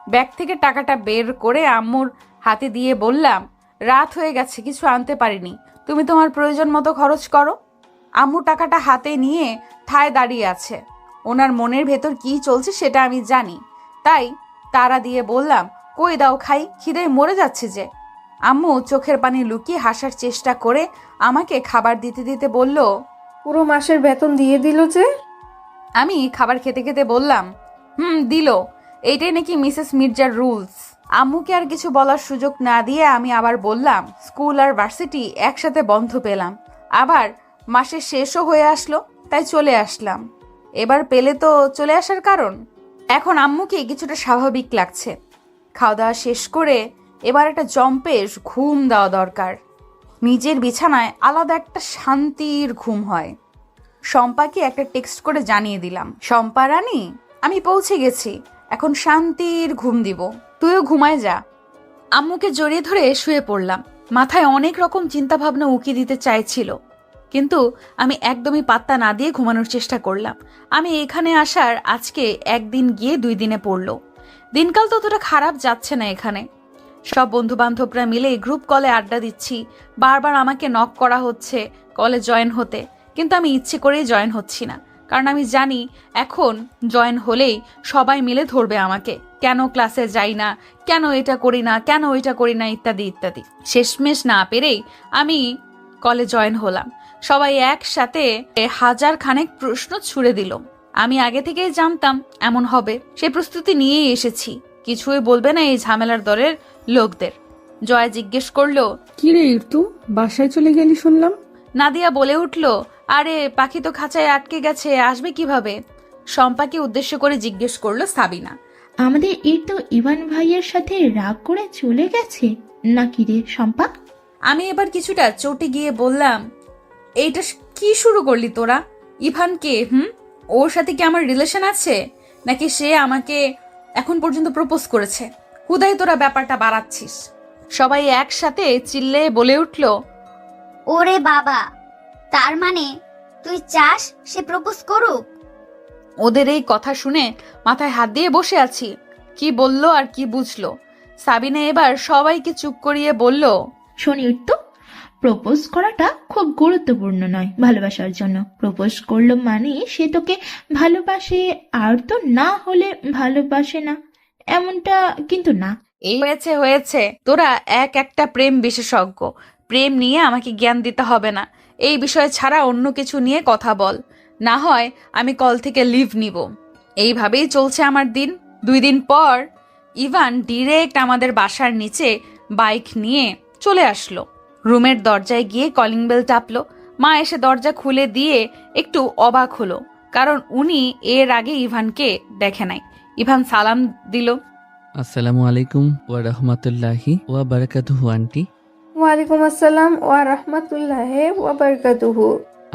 ব্যাগ থেকে টাকাটা বের করে আম্মুর হাতে দিয়ে বললাম, রাত হয়ে গেছে, কিছু আনতে পারিনি, তুমি তোমার প্রয়োজন মতো খরচ করো। আম্মু টাকাটা হাতে নিয়ে ঠায় দাঁড়িয়ে আছে। ওনার মনের ভেতর কি চলছে সেটা আমি জানি, তাই তাড়া দিয়ে বললাম, কই দাও খাই, খিদায় মরে যাচ্ছে যে। আম্মু চোখের পানি লুকিয়ে হাসার চেষ্টা করে আমাকে খাবার দিতে দিতে বলল, পুরো মাসের বেতন দিয়ে দিল যে। আমি খাবার খেতে খেতে বললাম, দিল, এইটাই নাকি মিসেস মির্জার রুলস। আম্মুকে আর কিছু বলার সুযোগ না দিয়ে আমি আবার বললাম, স্কুল আর ভার্সিটি একসাথে বন্ধ পেলাম, আবার মাসের শেষও হয়ে আসলো, তাই চলে আসলাম। এবার পেলে তো চলে আসার কারণ। এখন আম্মুকে কিছুটা স্বাভাবিক লাগছে। খাওয়া দাওয়া শেষ করে এবার একটা জম্পেশ ঘুম দেওয়া দরকার। নিজের বিছানায় আলাদা একটা শান্তির ঘুম হয়। শম্পাকে একটা টেক্সট করে জানিয়ে দিলাম, শম্পা রানী, আমি পৌঁছে গেছি, এখন শান্তির ঘুম দিব, তুইও ঘুমায় যা। আম্মুকে জড়িয়ে ধরে শুয়ে পড়লাম। মাথায় অনেক রকম চিন্তা ভাবনা উকি দিতে চাইছিল, কিন্তু আমি একদমই পাত্তা না দিয়ে ঘুমানোর চেষ্টা করলাম। আমি এখানে আসার আজকে 1 দিন গিয়ে 2 দিনে পড়লো। দিনকাল ততটা খারাপ যাচ্ছে না এখানে। সব বন্ধু বান্ধবরা মিলে গ্রুপ কলে আড্ডা দিচ্ছি। বারবার আমাকে নক করা হচ্ছে কলে জয়েন হতে। কিন্তু আমি ইচ্ছে করেই জয়েন হচ্ছি না, কারণ আমি জানি এখন জয়েন হলেই সবাই মিলে ধরবে আমাকে, কেন ক্লাসে যাই না, কেন এটা করি না, কেন ওইটা করি না, ইত্যাদি ইত্যাদি। শেষমেশ না পেরেই আমি কলেজ জয়েন হলাম। সবাই একসাথে হাজার খানেক প্রশ্ন ছুড়ে দিল। আমি আগে থেকেই জানতাম এমন হবে, সেই প্রস্তুতি নিয়েই এসেছি। কিছুই বলবে না এই ঝামেলার দলের লোকদের। জয়া জিজ্ঞেস করলো, কি রে ঋতু, বাসায় চলে গেলি শুনলাম। নাদিয়া বলে উঠল, আরে পাখি তো খাঁচায় আটকে গেছে, আসবে কিভাবে? শম্পাকে উদ্দেশ্য করে জিজ্ঞেস করলো সাবিনা। আমাদের তো ইভান ভাইয়ের সাথে রাগ করে চলে গেছে নাকি রে শম্পা? আমি এবার কিছুটা চটে গিয়ে বললাম, এইটা কি শুরু করলি তোরা? ইভান কে? ওর সাথে কি আমার রিলেশন আছে, নাকি সে আমাকে এখন পর্যন্ত প্রপোজ করেছে? হুদাই তোরা ব্যাপারটা বাড়াচ্ছিস। সবাই একসাথে চিল্লে বলে উঠল, ওরে বাবা, তার মানে তুই চাস সে প্রপোজ করুক? ওদের এই কথা শুনে মাথায় হাত দিয়ে বসে আছি। কি বললো আর কি বুঝলো? সাবিনা এবার সবাইকে চুপ করিয়ে বলল, শোনি তো, প্রপোজ করাটা খুব গুরুত্বপূর্ণ নয় ভালোবাসার জন্য। প্রপোজ করলো মানে সে তোকে ভালোবাসে, আর তো না হলে ভালোবাসে না, এমনটা কিন্তু না। এই হয়েছে, তোরা একটা প্রেম বিশেষজ্ঞ। প্রেম নিয়ে আমাকে জ্ঞান দিতে হবে না। এই বিষয় ছাড়া অন্য কিছু নিয়ে কথা বল, না হয় আমি কল থেকে লিভ নিব। এইভাবেই চলছে আমার দিন। 2 দিন পর ইভান ডিরেক্ট আমাদের বাসার নিচে বাইক নিয়ে চলে আসলো। রুমের দরজায় গিয়ে কলিং বেল টাপলো। মা এসে দরজা খুলে দিয়ে একটু অবাক হলো, কারণ উনি এর আগে ইভানকে দেখে নাই। ইভান সালাম দিল, আসসালামু আলাইকুম ওয়া রাহমাতুল্লাহি ওয়া বারাকাতুহু। আন্টি। ওয়ালাইকুম আসসালাম ওয়া রাহমাতুল্লাহ ওয়া বারাকাতুহু।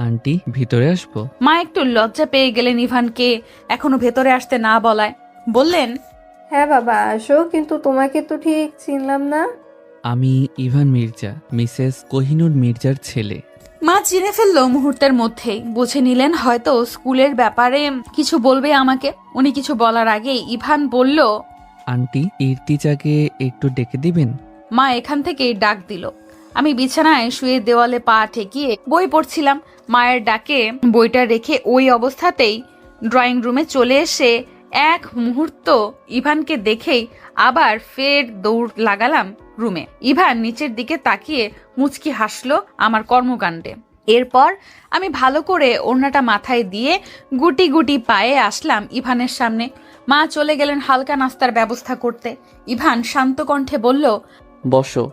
আন্টি, ভিতরে আসবো? মা একটু লজ্জা পেয়ে গেলেন ইভানকে এখনো ভেতরে আসতে না বলায়। বললেন, হ্যাঁ বাবা আসো, কিন্তু তোমাকে তো ঠিক চিনলাম না। আমি ইভান মির্জা, মিসেস কোহিনুর মির্জার ছেলে। মা চিনে ফেললো মুহূর্তের মধ্যেই। বুঝে নিলেন হয়তো স্কুলের ব্যাপারে কিছু বলবে আমাকে। উনি কিছু বলার আগেই ইভান বলল, আন্টি, ইর্তিজাকে একটু ডেকে দিবেন? মা এখান থেকেই ডাক দিল। আমি বিছানায় শুয়ে দেওয়ালে পা ঠেকিয়ে বই পড়ছিলাম। মায়ের ডাকে বইটা রেখে ওই অবস্থাতেই ড্রয়িং রুমে চলে এসে এক মুহূর্ত ইভানকে দেখেই আবার ফের দৌড় লাগালাম রুমে। ইভান নিচের দিকে তাকিয়ে মুচকি হাসলো আমার কর্মকাণ্ডে। এরপর আমি ভালো করে ওড়নাটা মাথায় দিয়ে গুটি গুটি পায়ে আসলাম ইভানের সামনে। মা চলে গেলেন হালকা নাস্তার ব্যবস্থা করতে। ইভান শান্ত কণ্ঠে বলল, বসো।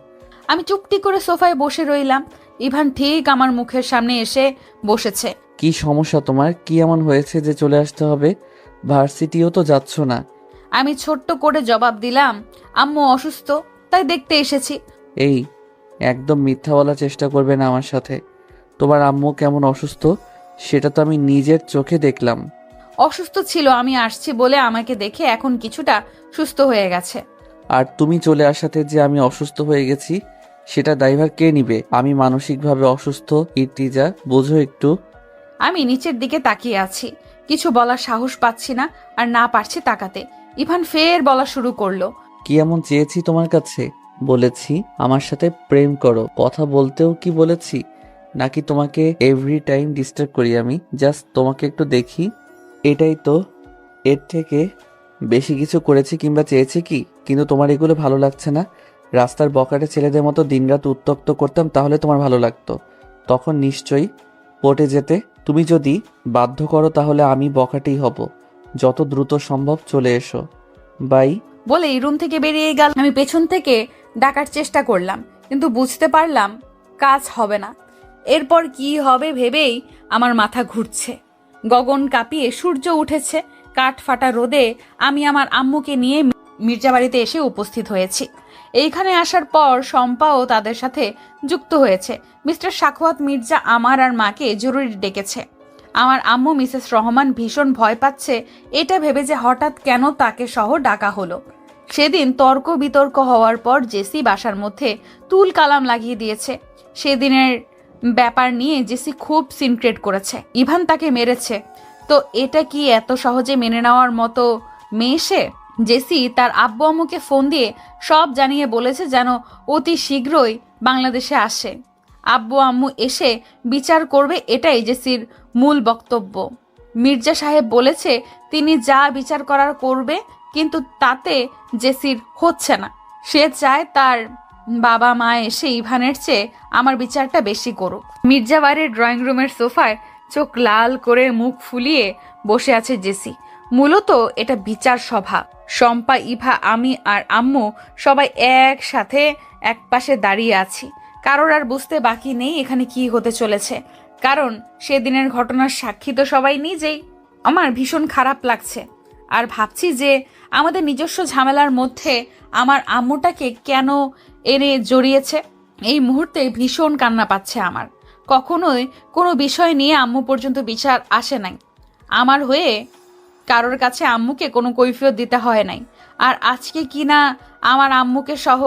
আমি চুপটি করে সোফায় বসে রইলাম। ইভান ঠিক আমার মুখের সামনে এসে বসেছে। কি সমস্যা তোমার? কি এমন হয়েছে যে চলে আসতে হবে? ভার্সিটিও তো যাচ্ছ না। আমি ছোট্ট করে জবাব দিলাম, আম্মু অসুস্থ, তাই দেখতে এসেছি। এই, একদম মিথ্যা বলার চেষ্টা করবে না আমার সাথে। তোমার আম্মু কেমন অসুস্থ সেটা তো আমি নিজের চোখে দেখলাম। অসুস্থ ছিল, আমি আসছি বলে আমাকে দেখে এখন কিছুটা সুস্থ হয়ে গেছে। আর তুমি চলে আসাতে যে আমি অসুস্থ হয়ে গেছি সেটা দায়ভার কে নিবে? আমি মানসিকভাবে অসুস্থ ইর্তিজা, বোঝো একটু। আমি নিচের দিকে তাকিয়ে আছি, কিছু বলার সাহস পাচ্ছি না, আর না পারছি তাকাতে। ইভান ফের বলা শুরু করলো, কি এমন চেয়েছি তোমার কাছে? বলেছি আমার সাথে প্রেম করো। কথা বলতেও কি বলেছি? নাকি তোমাকে এভরি টাইম ডিস্টার্ব করি আমি? জাস্ট তোমাকে একটু দেখি, এটাই তো। এর থেকে বেশি কিছু করেছি কিংবা চেয়েছি কি? কিন্তু তোমার এগুলো ভালো লাগছে না। রাস্তার বকাটে ছেলেদের মতো দিনরাত উত্তক্ত করতাম, তাহলে তোমার ভালো লাগতো। তখন নিশ্চয়ই পটে যেতে। তুমি যদি বাধ্য করো তাহলে আমি বকাটেই হব। যত দ্রুত সম্ভব চলে এসো। বাই। বলেই রুম থেকে বেরিয়ে গেল। আমি পেছন থেকে ডাকার চেষ্টা করলাম, কিন্তু বুঝতে পারলাম কাজ হবে না। এরপর কি হবে ভেবেই আমার মাথা ঘুরছে। গগন কাঁপিয়ে সূর্য উঠেছে। কাঠ ফাটা রোদে আমি আমার আম্মুকে নিয়ে মির্জা বাড়িতে এসে উপস্থিত হয়েছি। এইখানে আসার পর শম্পাও তাদের সাথে যুক্ত হয়েছে। মিস্টার সাখাওয়াত মির্জা আমার আর মাকে জরুরি ডেকেছে। আমার আম্মু মিসেস রহমান ভীষণ ভয় পাচ্ছে এটা ভেবে যে হঠাৎ কেন তাকে সহ ডাকা হলো। সেদিন তর্ক বিতর্ক হওয়ার পর জেসি বাসার মধ্যে তুল কালাম লাগিয়ে দিয়েছে। সেদিনের ব্যাপার নিয়ে জেসি খুব সিনক্রেট করেছে। ইভান তাকে মেরেছে। তো এটা কি এত সহজে মেনে নেওয়ার মতো মেয়ে সে? জেসি তার আব্বু আম্মুকে ফোন দিয়ে সব জানিয়ে বলেছে যেন অতি শীঘ্রই বাংলাদেশে আসে। আব্বু আম্মু এসে বিচার করবে, এটাই জেসির মূল বক্তব্য। মির্জা সাহেব বলেছে তিনি যা বিচার করার করবে, কিন্তু তাতে জেসির হচ্ছে না। সে চায় তার বাবা মা এসে ইভানের চেয়ে আমার বিচারটা বেশি করুক। মির্জা বাড়ির ড্রয়িং রুমের সোফায় চোখ লাল করে মুখ ফুলিয়ে বসে আছে জেসি। মূলত এটা বিচার সভা। শম্পা, ইভা, আমি আর আম্মু সবাই একসাথে এক পাশে দাঁড়িয়ে আছি। কারোর আর বুঝতে বাকি নেই এখানে কি হতে চলেছে, কারণ সেদিনের ঘটনার সাক্ষী তো সবাই নিজেই। আমার ভীষণ খারাপ লাগছে আর ভাবছি যে আমাদের নিজস্ব ঝামেলার মধ্যে আমার আম্মুটাকে কেন এনে জড়িয়েছে। এই মুহূর্তে ভীষণ কান্না পাচ্ছে আমার। কখনোই কোনো বিষয় নিয়ে আম্মু পর্যন্ত বিচার আসে নাই আমার হয়ে, কারোর কাছে আম্মুকে কোনো কৈফিয়ত দিতে হয় নাই। আর আজকে কিনা আমার আম্মুকে সহ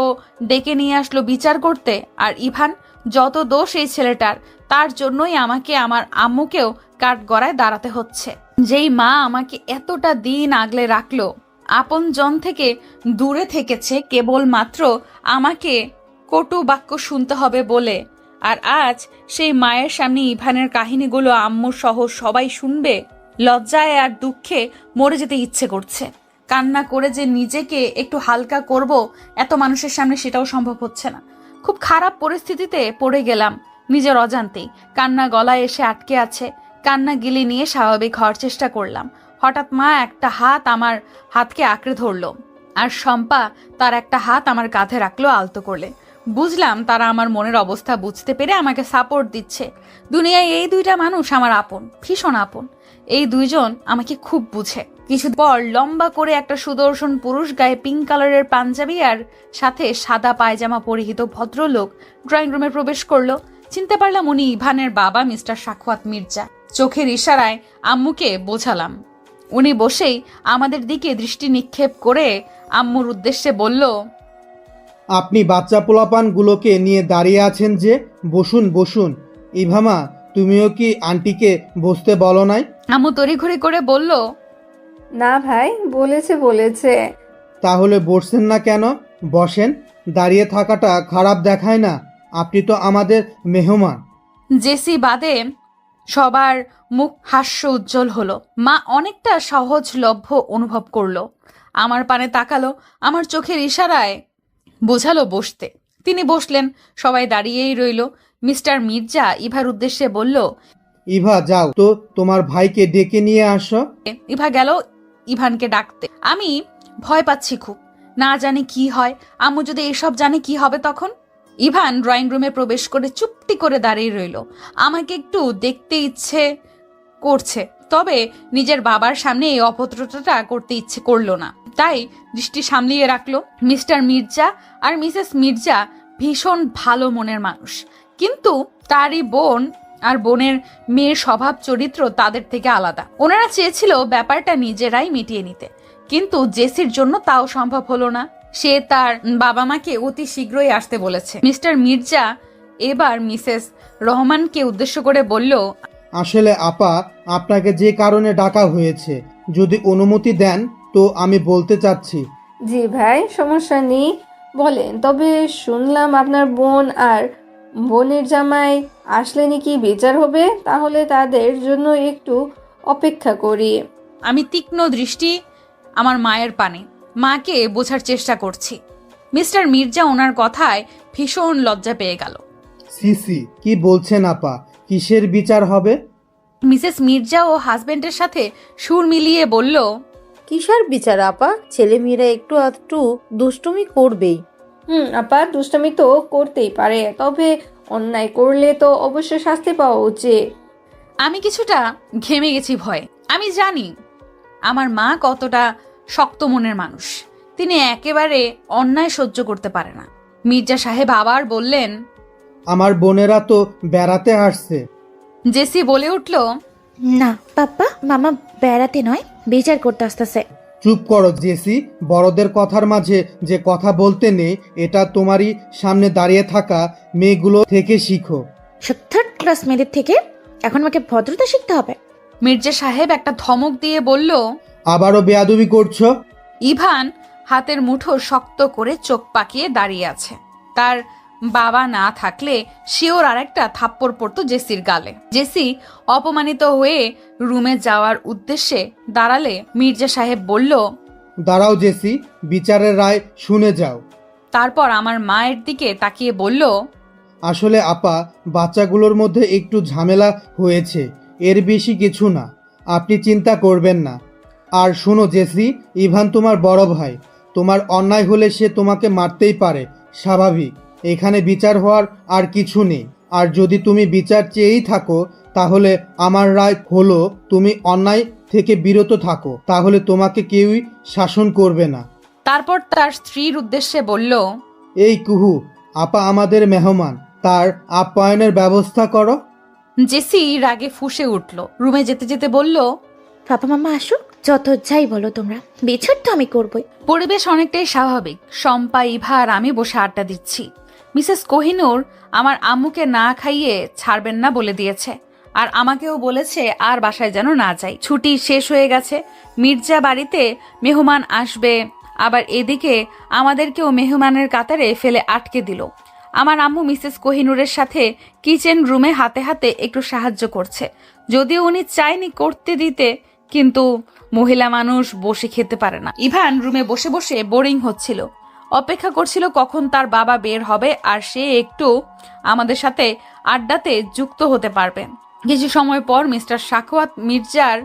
ডেকে নিয়ে আসলো বিচার করতে। আর ইভান, যত দোষ এই ছেলেটার, তার জন্যই আমাকে আমার আম্মুকেও কাঠগড়ায় দাঁড়াতে হচ্ছে। যেই মা আমাকে এতটা দিন আগলে রাখলো, আপন জন থেকে দূরে থেকেছে কেবলমাত্র আমাকে কটু বাক্য শুনতে হবে বলে, আর আজ সেই মায়ের সামনে ইভানের কাহিনীগুলো আম্মু সহ সবাই শুনবে। লজ্জায় আর দুঃখে মরে যেতে ইচ্ছে করছে। কান্না করে যে নিজেকে একটু হালকা করব এত মানুষের সামনে, সেটাও সম্ভব হচ্ছে না। খুব খারাপ পরিস্থিতিতে পড়ে গেলাম নিজের অজান্তেই। কান্না গলায় এসে আটকে আছে। কান্না গিলে নিয়ে স্বাভাবিক হওয়ার চেষ্টা করলাম। হঠাৎ মা একটা হাত আমার হাতকে আঁকড়ে ধরলো, আর শম্পা তার একটা হাত আমার কাঁধে রাখলো আলতো করলে। বুঝলাম তারা আমার মনের অবস্থা বুঝতে পেরে আমাকে সাপোর্ট দিচ্ছে। দুনিয়ায় এই দুইটা মানুষ আমার আপন, ভীষণ আপন। এই দুইজন আমাকে খুব বুঝে। কিছু পর লম্বা করে একটা সুদর্শন পুরুষ, গায়ে পিঙ্ক কালারের পাঞ্জাবি আর সাথে সাদা পায়জামা পরিহিত ভদ্রলোক ড্রয়িং রুমে প্রবেশ করলো। চিনতে পারলাম উনি ইভানের বাবা মিস্টার সাখওয়াত মির্জা। চোখের ইশারায় আম্মুকে বোঝালাম। উনি বসেই আমাদের দিকে দৃষ্টি নিক্ষেপ করে আম্মুর উদ্দেশ্যে বলল, আপনি বাচ্চা পোলাপানগুলোকে নিয়ে দাঁড়িয়ে আছেন যে, বসুন বসুন। ইভামা, তুমিও কি আন্টিকে বসতে বলো নাই? আম্মু তড়িঘড়ি করে বলল, না ভাই, বলেছে। তাহলে বসছেন না কেন? বসেন। দাঁড়িয়ে থাকাটা খারাপ দেখায় না। আপনি তো আমাদের মেহমান। জেসি বাদে সবার মুখ হাস্য উজ্জ্বল হলো। মা অনেকটা সহজলভ্য অনুভব করলো। আমার পানে তাকালো, আমার চোখের ইশারায় বোঝালো বসতে। তিনি বসলেন। সবাই দাঁড়িয়েই রইল। মিস্টার মির্জা ইভার উদ্দেশ্যে বলল, ইভা, যাও তো তোমার ভাইকে ডেকে নিয়ে আসো। ইভা গেল ইভানকে ডাকতে। আমি ভয় পাচ্ছি খুব, না জানি কি হয়। আম্মু যদি এসব জানে কি হবে তখন। ইভান ড্রয়িং রুমে প্রবেশ করে চুপটি করে দাঁড়িয়ে রইল। আমাকে একটু দেখতে ইচ্ছে করছে, তবে নিজের বাবার সামনে এই অভদ্রতাটা করতে ইচ্ছে করলো না, তাই দৃষ্টি সামলিয়ে রাখলো। মিস্টার মির্জা আর মিসেস মির্জা ভীষণ ভালো মনের মানুষ, কিন্তু তারই বোন আর বোনের মেয়ের স্বভাব চরিত্র তাদের থেকে আলাদা। ওনারা চেয়েছিল ব্যাপারটা নিজেরাই মিটিয়ে নিতে, কিন্তু জেসির জন্য তাও সম্ভব হলো না। সে তার বাবা মাকে অতি শীঘ্রই আসতে বলেছে। মিস্টার মির্জা এবার মিসেস রহমানকে উদ্দেশ্য করে বলল, আসলে আপা, আপনাকে যে কারণে ডাকা হয়েছে, যদি অনুমতি দেন তো আমি বলতে চাচ্ছি। জি ভাই, সমস্যা নেই, বলেন। তবে শুনলাম আপনার বোন আর বোনের জামাই আসলে নাকি বিচার হবে, তাহলে তাদের জন্য একটু অপেক্ষা করি। আমি তীক্ষ্ণ দৃষ্টি আমার মায়ের পানে, মাকে বোঝার চেষ্টা করছি। মিস্টার মির্জা ওনার কথায় ভীষণ লজ্জা পেয়ে গেল। সিসি, কি বলছেন আপা? কিসের বিচার হবে? মিসেস মির্জা ও হাজবেন্ডের সাথে সুর মিলিয়ে বলল, কিসের বিচার আপা? ছেলে মেয়েরা একটু আধটু দুষ্টুমি করবেই। আপা, দুষ্টামি তো করতেই পারে, তবে অন্যায় করলে তো অবশ্যই শাস্তি পাওয়া উচিত। আমি কিছুটা ঘেমে গেছি ভয়ে। আমি জানি আমার মা কতটা শক্ত মনের মানুষ। তিনি একেবারে অন্যায় সহ্য করতে পারে না। মির্জা সাহেব আবার বললেন, আমার বোনেরা তো বেড়াতে আসছে। জেসি বলে উঠল, না পাপ্পা, মামা বেড়াতে নয়, বিচার করতে আসতেছে। চুপ করো জেসি, বড়দের কথার মাঝে যে কথা বলতে নেই, এটা তোমারই সামনে দাঁড়িয়ে থাকা মেয়েগুলো থেকে শিখো। থার্ড ক্লাস মেয়েদের থেকে এখন আমাকে ভদ্রতা শিখতে হবে। মির্জা সাহেব একটা ধমক দিয়ে বলল, আবারও বেয়াদবি করছো? ইভান হাতের মুঠো শক্ত করে চোখ পাকিয়ে দাঁড়িয়ে আছে। তার বাবা না থাকলে শিওর আর একটা থাপ্পড় পড়তো জেসির গালে। জেসি অপমানিত হয়ে রুমে যাওয়ার উদ্দেশ্যে দাঁড়ালে মির্জা সাহেব বলল, দাঁড়াও জেসি, বিচারের রায় শুনে যাও। তারপর আমার মায়ের দিকে তাকিয়ে বলল, আসলে আপা, বাচ্চাগুলোর মধ্যে একটু ঝামেলা হয়েছে, এর বেশি কিছু না, আপনি চিন্তা করবেন না। আর শোনো জেসি, ইভান তোমার বড় ভাই, তোমার অন্যায় হলে সে তোমাকে মারতেই পারে, স্বাভাবিক। এখানে বিচার হওয়ার আর কিছু নেই। আর যদি তুমি বিচার চেয়েই থাকো, তাহলে আমার রায় হলো তুমি অন্যায় থেকে বিরত থাকো, তাহলে তোমাকে কেউই শাসন করবে না। তারপর তার স্ত্রীর উদ্দেশ্যে বলল, এই কুহু, আপা আমাদের মেহমান, তার আপ্যায়নের ব্যবস্থা করো। জেসি রাগে ফুঁসে উঠল, রুমে যেতে যেতে বলল, পাপা মামা আসুক, যত যাই বলো তোমরা, বিচার তো আমি করবই। পরিবেশ অনেকটাই স্বাভাবিক। শম্পা, ইভা আর আমি বসে আড্ডা দিচ্ছি। মিসেস কোহিনূর আমার আম্মুকে না খাইয়ে ছাড়বেন না বলে দিয়েছে, আর আমাকেও বলেছে আর বাসায় যেন না যাই। ছুটি শেষ হয়ে গেছে, মির্জা বাড়িতে মেহমান আসবে, আবার এদিকে আমাদেরকেও মেহমানের কাতারে ফেলে আটকে দিল। আমার আম্মু মিসেস কোহিনূরের সাথে কিচেন রুমে হাতে হাতে একটু সাহায্য করছে, যদিও উনি চায়নি করতে দিতে, কিন্তু মহিলা মানুষ বসে খেতে পারে না। ইভান রুমে বসে বসে বোরিং হচ্ছিল, অপেক্ষা করছিল কখন তার বাবা বের হবে আর সে একটু আমাদের সাথে আড্ডাতে যুক্ত হতে পারবে। কিছু সময় পর মিস্টার সাখাওয়াত মির্জার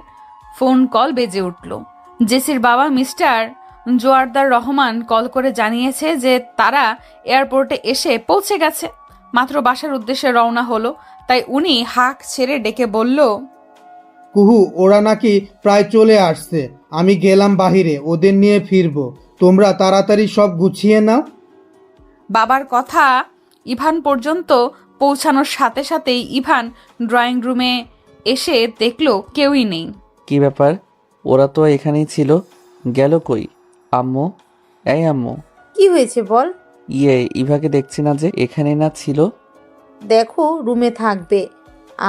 ফোন কল বেজে উঠল। জেসির বাবা মিস্টার জোয়ারদার রহমান কল করে জানিয়েছে যে তারা এয়ারপোর্টে এসে পৌঁছে গেছে, মাত্র বাসার উদ্দেশ্যে রওনা হলো। তাই উনি হাঁক ছেড়ে ডেকে বলল, কুহু, ওরা নাকি প্রায় চলে আসছে, আমি গেলাম বাহিরে, ওদের নিয়ে ফিরবো, তোমরা তাড়াতাড়ি সব গুছিয়ে নাও। বাবার কথা ইভান পর্যন্ত পৌঁছানোর সাথে সাথেই ইভান ড্রয়িং রুমে এসে দেখলো কেউই নেই। কি ব্যাপার, ওরা তো এখানেই ছিল, গেল কই? আম্মু, এই আম্মু। কি হয়েছে বল? ইভাকে দেখছি না যে, এখানে না ছিল? দেখো রুমে থাকবে,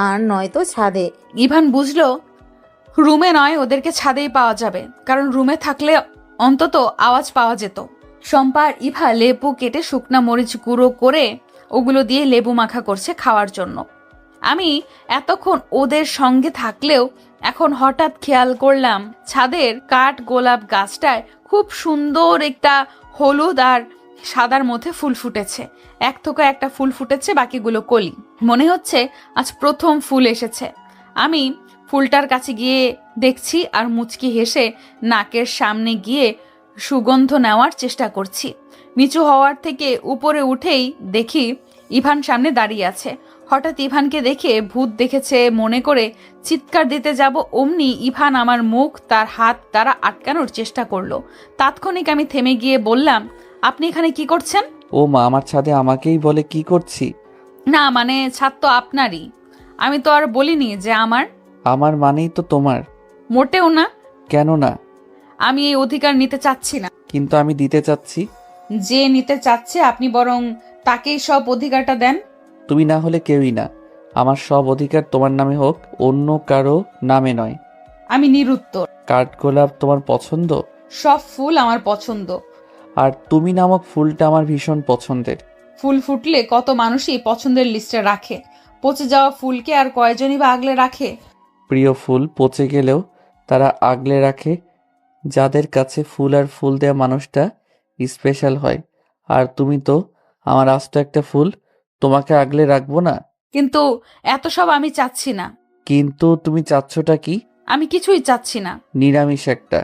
আর নয়তো ছাদে। ইভান বুঝলো রুমে নয়, ওদেরকে ছাদেই পাওয়া যাবে, কারণ রুমে থাকলে অন্তত আওয়াজ পাওয়া যেত। শম্পা আর ইভা লেবু কেটে শুকনা মরিচ গুঁড়ো করে ওগুলো দিয়ে লেবু মাখা করছে খাওয়ার জন্য। আমি এতক্ষণ ওদের সঙ্গে থাকলেও এখন হঠাৎ খেয়াল করলাম ছাদের কাঠ গোলাপ গাছটায় খুব সুন্দর একটা হলুদ আর সাদার মধ্যে ফুল ফুটেছে। এক থোকা একটা ফুল ফুটেছে, বাকিগুলো কলি। মনে হচ্ছে আজ প্রথম ফুল এসেছে। আমি ফুলটার কাছে গিয়ে দেখছি আর মুচকি হেসে নাকের সামনে গিয়ে সুগন্ধ নেওয়ার চেষ্টা করছি। নিচু হওয়ার থেকে উপরে উঠেই দেখি ইভান সামনে দাঁড়িয়ে আছে। হঠাৎ ইভানকে দেখে ভূত দেখেছে মনে করে চিৎকার দিতে যাব, অমনি ইভান আমার মুখ তার হাত দ্বারা আটকানোর চেষ্টা করলো। তাৎক্ষণিক আমি থেমে গিয়ে বললাম, আপনি এখানে কি করছেন? ও মা, আমার ছাদে আমাকেই বলে কি করছি? না মানে ছাদ তো আপনারই, আমি তো আর বলিনি যে আমার। আমার মানেই তো তোমার। মোটেও না। কেন না? আমি এই অধিকার নিতে চাচ্ছি না। কিন্তু আমি দিতে চাচ্ছি। যে নিতে চাচ্ছে আপনি বরং তাকেই সব অধিকারটা দেন। তুমি না হলে কেউই না, আমার সব অধিকার তোমার নামে হোক, অন্য কারো নামে নয়। আমি নিরুত্তর। কাঠগোলাপ তোমার পছন্দ? সব ফুল আমার পছন্দ। আর তুমি নামক ফুলটা আমার ভীষণ পছন্দের। ফুল ফুটলে কত মানুষই পছন্দের লিস্টে রাখে, পচে যাওয়া ফুলকে আর কয়জনই বা আগলে রাখে? প্রিয় ফুল পচে গেলেও তারা আগলে রাখে, যাদের কাছে ফুল আর ফুল দেয়া মানুষটা স্পেশাল হয়। আর তুমি তো আমার আস্ত একটা ফুল, তোমাকে আগলে রাখবো না? কিন্তু এত সব আমি চাচ্ছি না। কিন্তু তুমি চাচ্ছটা কি? আমি কিছুই চাচ্ছি না। নিরামিষ একটা।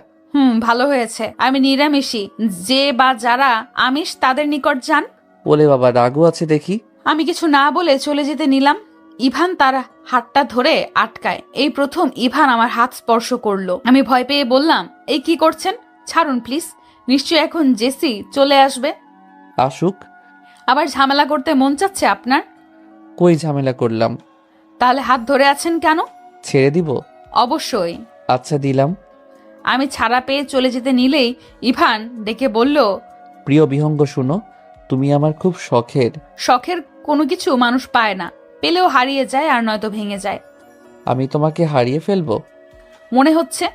ভালো হয়েছে, আমি নিরামিষই। যে বা যারা আমিষ তাদের নিকট যান। বলে বাবা, রাগু আছে দেখি। আমি কিছু না বলে চলে যেতে নিলাম, ইভান তার হাতটা ধরে আটকায়। এই প্রথম ইভান আমার হাত স্পর্শ করলো। আমি ভয় পেয়ে বললাম, এই কি করছেন? ছাড়ুন প্লিজ, নিশ্চয়ই এখন জেসি চলে আসবে। আসুক। আবার ঝামেলা করতে মন চাচ্ছে আপনার? কই ঝামেলা করলাম? তাহলে হাত ধরে আছেন কেন? ছেড়ে দিব? অবশ্যই। আচ্ছা দিলাম। আমি ছাড়া পেয়ে চলে যেতে নিলেই ইভান ডেকে বলল, প্রিয় বিহঙ্গ শুনো, তুমি আমার খুব শখের। শখের কোনো কিছু মানুষ পায় না, পেলেও হারিয়ে যায় আর নয়তো ভেঙে যায়। আমি তোমাকে হারিয়ে ফেলবো মনে হচ্ছে।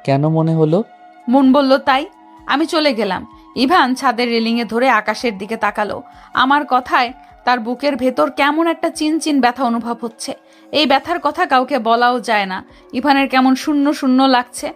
কেন মনে হলো? মন বলল তাই। আমি চলে গেলাম। ইভান ছাদের রেলিংয়ে ধরে আকাশের দিকে তাকালো। আমার কথায় তার বুকের ভেতর কেমন একটা চিনচিন ব্যথা অনুভব হচ্ছে। এই ব্যথার কথা কাউকে বলাও যায় না। ইভানের কেমন শূন্য শূন্য লাগছে।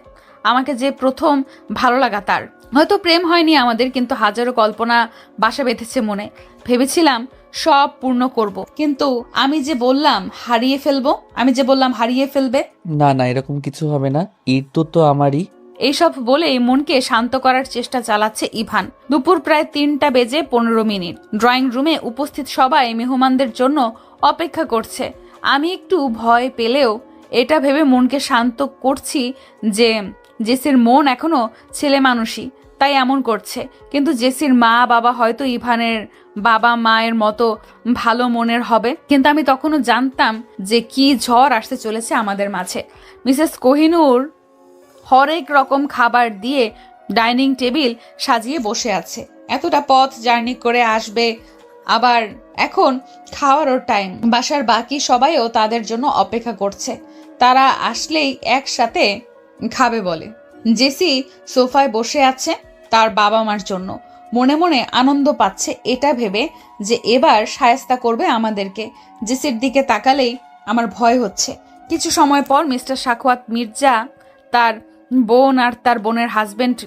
আমাকে যে প্রথম ভালো লাগা তার। হয়তো প্রেম হয়নি আমাদের, কিন্তু হাজারো কল্পনা বাসা বেঁধেছে মনে। ভেবেছিলাম সব পূর্ণ করব, কিন্তু আমি যে বললাম হারিয়ে ফেলবে। না না, এরকম কিছু হবে না। ঈদ তো আমারই। এইসব বলেই মনকে শান্ত করার চেষ্টা চালাচ্ছে ইভান। দুপুর প্রায় 3:15। ড্রয়িং রুমে উপস্থিত সবাই মেহমানদের জন্য অপেক্ষা করছে। আমি একটু ভয় পেলেও এটা ভেবে মনকে শান্ত করছি যে জেসির মন এখনো ছেলে মানুষই, তাই এমন করছে। কিন্তু জেসির মা বাবা হয়তো ইভানের বাবা মায়ের মতো ভালো মনের হবে। কিন্তু আমি তখনও জানতাম যে কি ঝড় আসতে চলেছে আমাদের মাঝে। মিসেস কোহিনূর হরেক রকম খাবার দিয়ে ডাইনিং টেবিল সাজিয়ে বসে আছে। এতটা পথ জার্নি করে আসবে, আবার এখন খাওয়ারও টাইম। বাসার বাকি সবাইও তাদের জন্য অপেক্ষা করছে। তারা আসলেই একসাথে খাবে বলে। জেসি সোফায় বসে আছে তার বাবা মার জন্য। মনে মনে আনন্দ পাচ্ছে এটা ভেবে যে এবার শায়েস্তা করবে আমাদেরকে। জেসির দিকে তাকালেই আমার ভয় হচ্ছে। কিছু সময় পর মিস্টার সাখওয়াত মির্জা তার বোন আর তার বোনের হাজবেন্ড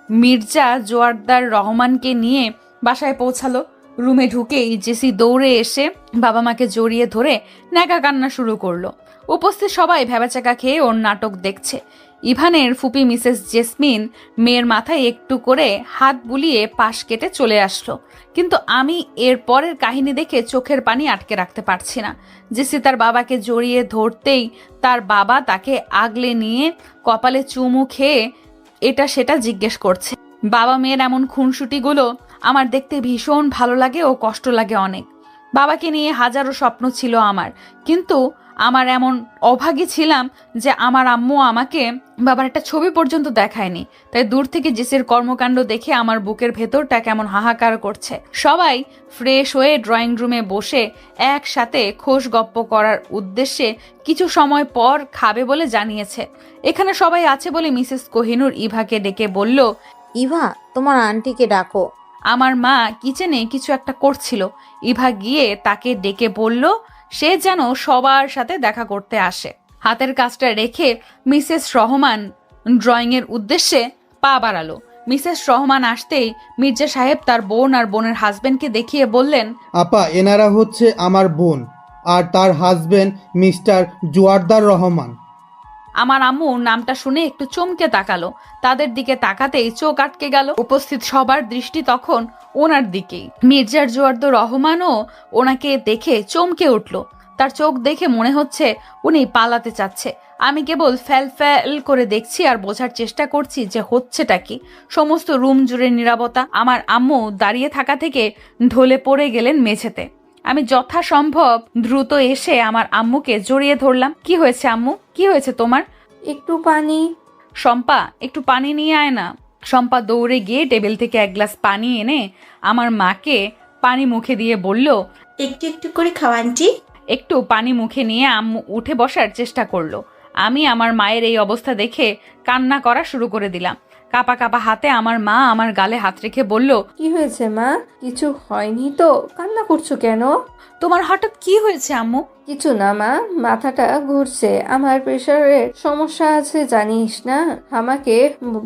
মির্জা জোয়ারদার রহমানকে নিয়ে বাসায় পৌঁছালো। রুমে ঢুকেই জেসি দৌড়ে এসে বাবা মাকে জড়িয়ে ধরে ন্যাকা কান্না শুরু করলো। উপস্থিত সবাই ভেবাচাকা খেয়ে ওর নাটক দেখছে। ইভানের ফুপি মিসেস জেসমিন মেয়ের মাথায় একটু করে হাত বুলিয়ে পাশ কেটে চলে আসলো। কিন্তু আমি এর পরের কাহিনী দেখে চোখের পানি আটকে রাখতে পারছি না। জেসি তার বাবাকে জড়িয়ে ধরতেই তার বাবা তাকে আগলে নিয়ে কপালে চুমু খেয়ে এটা সেটা জিজ্ঞেস করছে। বাবা মেয়ের এমন খুনসুটিগুলো আমার দেখতে ভীষণ ভালো লাগে ও কষ্ট লাগে অনেক। বাবাকে নিয়ে হাজারো স্বপ্ন ছিল আমার, কিন্তু আমার এমন অভাগী ছিলাম যে আমার আম্মু আমাকে বাবার একটা ছবি পর্যন্ত দেখায়নি। তাই দূর থেকে জেসির কর্মকাণ্ড দেখে আমার বুকের ভেতরটা কেমন হাহাকার করছে। সবাই ফ্রেশ হয়ে ড্রয়িং রুমে বসে একসাথে খোশ গপ্প করার উদ্দেশ্যে কিছু সময় পর খাবে বলে জানিয়েছে। এখানে সবাই আছে বলে মিসেস কোহিনূর ইভাকে ডেকে বলল, ইভা, তোমার আন্টিকে ডাকো। আমার মা কিচেনে কিছু একটা করছিল। ইভা গিয়ে তাকে ডেকে বলল সে যেন সবার সাথে দেখা করতে আসে। হাতের কাজটা রেখে মিসেস রহমান ড্রয়িং এর উদ্দেশ্যে পা বাড়ালো। মিসেস রহমান আসতেই মির্জা সাহেব তার বোন আর বোনের হাজবেন্ডকে দেখিয়ে বললেন, আপা, এনারা হচ্ছে আমার বোন আর তার হাজবেন্ড মিস্টার জোয়ারদার রহমান। আমার আম্মু নামটা শুনে একটু চমকে তাকালো। তাদের দিকে তাকাতেই চোখ আটকে গেল। উপস্থিত সবার দৃষ্টি তখন ওনার দিকেই। মির্জার জোয়ারদার রহমানও ওনাকে দেখে চমকে উঠল। তার চোখ দেখে মনে হচ্ছে উনি পালাতে চাচ্ছে। আমি কেবল ফ্যাল ফ্যাল করে দেখছি আর বোঝার চেষ্টা করছি যে হচ্ছেটা কি। সমস্ত রুম জুড়ে নীরবতা। আমার আম্মু দাঁড়িয়ে থাকা থেকে ঢলে পড়ে গেলেন মেঝেতে। আমি যথাসম্ভব দ্রুত এসে আমার আম্মুকে জড়িয়ে ধরলাম। কি হয়েছে আম্মু, কি হয়েছে তোমার? একটু পানি। শম্পা, একটু পানি নিয়ে আয় না। শম্পা দৌড়ে গিয়ে টেবিল থেকে এক গ্লাস পানি এনে আমার মাকে পানি মুখে দিয়ে বলল, একটু একটু করে খাও আন্টি। একটু পানি মুখে নিয়ে আম্মু উঠে বসার চেষ্টা করলো। আমি আমার মায়ের এই অবস্থা দেখে কান্না করা শুরু করে দিলাম। কাপা কাপা হাতে আমার মা আমার গালে হাত রেখে বলল, কি হয়েছে মা? কিছু হয়নি তো? কান্না করছো কেন? তোমার হঠাৎ কি হয়েছে আম্মু? কিছু না মা, মাথাটা ঘুরছে। আমার প্রেশারের সমস্যা আছে জানিস না। আমাকে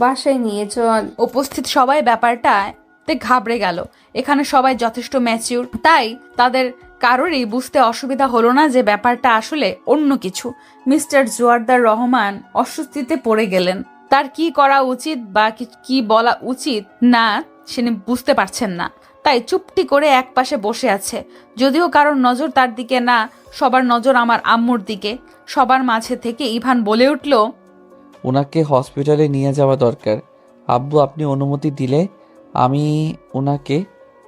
বাসায় নিয়ে চল। উপস্থিত সবাই ব্যাপারটাতে ঘাবড়ে গেল। এখানে সবাই যথেষ্ট ম্যাচিউর, তাই তাদের কারোরই বুঝতে অসুবিধা হলো না যে ব্যাপারটা আসলে অন্য কিছু। মিস্টার জোয়ারদার রহমান অস্বস্তিতে পড়ে গেলেন। তার কি করা উচিত বা কি বলা উচিত না সে বুঝতে পারছেন না, তাই চুপটি করে এক পাশে বসে আছে। যদিও কারোর নজর তার দিকে না, সবার নজর আমার আম্মুর দিকে। সবার মাঝে থেকে ইভান বলে উঠল, ওনাকে হসপিটালে নিয়ে যাওয়া দরকার। আব্বু, আপনি অনুমতি দিলে আমি ওনাকে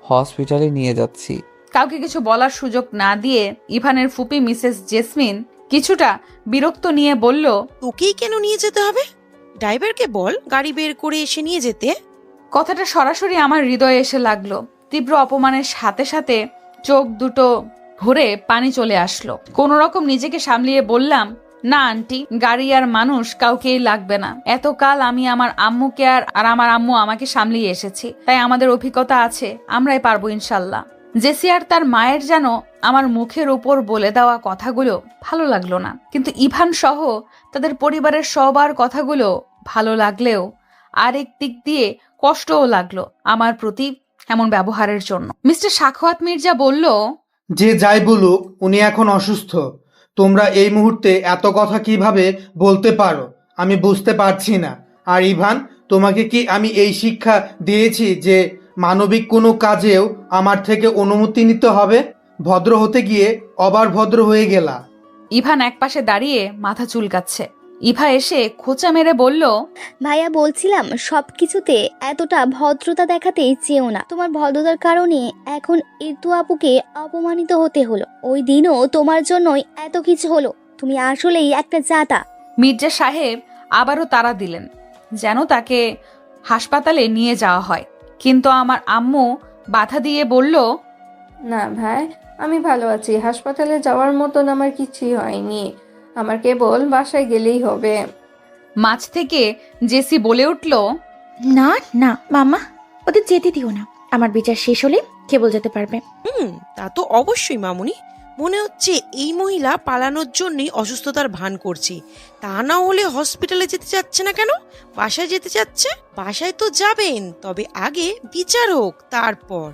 হসপিটালে নিয়ে যাচ্ছি। কাউকে কিছু বলার সুযোগ না দিয়ে ইভানের ফুপি মিসেস জেসমিন কিছুটা বিরক্ত নিয়ে বলল, তোকেই কেন নিয়ে যেতে হবে? ড্রাইভারকে বল গাড়ি বের করে এসে নিয়ে যেতে। কথাটা সরাসরি আমার হৃদয়ে এসে লাগলো। তীব্র অপমানের সাথে সাথে চোখ দুটো ভরে পানি চলে আসলো। কোনো রকম নিজেকে সামলিয়ে বললাম, না আন্টি, গাড়ি আর মানুষ কাউকেই লাগবে না। এতকাল আমি আমার আম্মুকে আর আমার আম্মু আমাকে সামলিয়ে এসেছি, তাই আমাদের অভিজ্ঞতা আছে, আমরাই পারবো ইনশাল্লাহ। জেসি আর তার মায়ের যেন আমার মুখের উপর বলে দেওয়া কথাগুলো ভালো লাগলো না, কিন্তু ইভান সহ তাদের পরিবারের সবার কথাগুলো ভালো লাগলেও আরেক দিক দিয়ে কষ্টও লাগলো আমার প্রতি এমন ব্যবহারের জন্য। মিস্টার সাখাওয়াত মির্জা বলল, যে যাই বলুক উনি এখন অসুস্থ, তোমরা এই মুহূর্তে এত কথা কিভাবে বলতে পারো আমি বুঝতে পারছি না। আর ইভান, তোমাকে কি আমি এই শিক্ষা দিয়েছি যে মানবিক কোনো কাজেও আমার থেকে অনুমতি নিতে হবে? ভদ্র হতে গিয়ে অবার ভদ্র হয়ে গেলা। ইভান একপাশে দাঁড়িয়ে মাথা চুলকাচ্ছে। ইভা এসে খোঁচা মেরে বলল, ভাইয়া বলছিলাম সবকিছুতে এতটা ভদ্রতা দেখাতেই চেয়েও না। তোমার ভদ্রতার কারণে এখন ঋতু আপুকে অপমানিত হতে হলো। ওই দিনও তোমার জন্যই এত কিছু হলো। তুমি আসলেই একটা জাতা। মির্জা সাহেব আবারও তাড়া দিলেন যেন তাকে হাসপাতালে নিয়ে যাওয়া হয়, কিন্তু আমার আম্মু বাধা দিয়ে বলল, না ভাই, আমি ভালো আছি। হাসপাতালে যাওয়ার মতন আমার কিছুই হয়নি, আমার কেবল বাসায় গেলেই হবে। মাঝ থেকে জেসি বলে উঠল, না না মামা, ওদের যেতে দিও না। আমার বিচার শেষ হলে কেবল যেতে পারবে। তা তো অবশ্যই মামুনি। মনে হচ্ছে এই মহিলা পালানোর জন্যই অসুস্থতার ভান করছে। তা না হলে হসপিটালে যেতে চাচ্ছে না কেন? বাসায় যেতে চাচ্ছে। বাসায় তো যাবেন, তবে আগে বিচার হোক, তারপর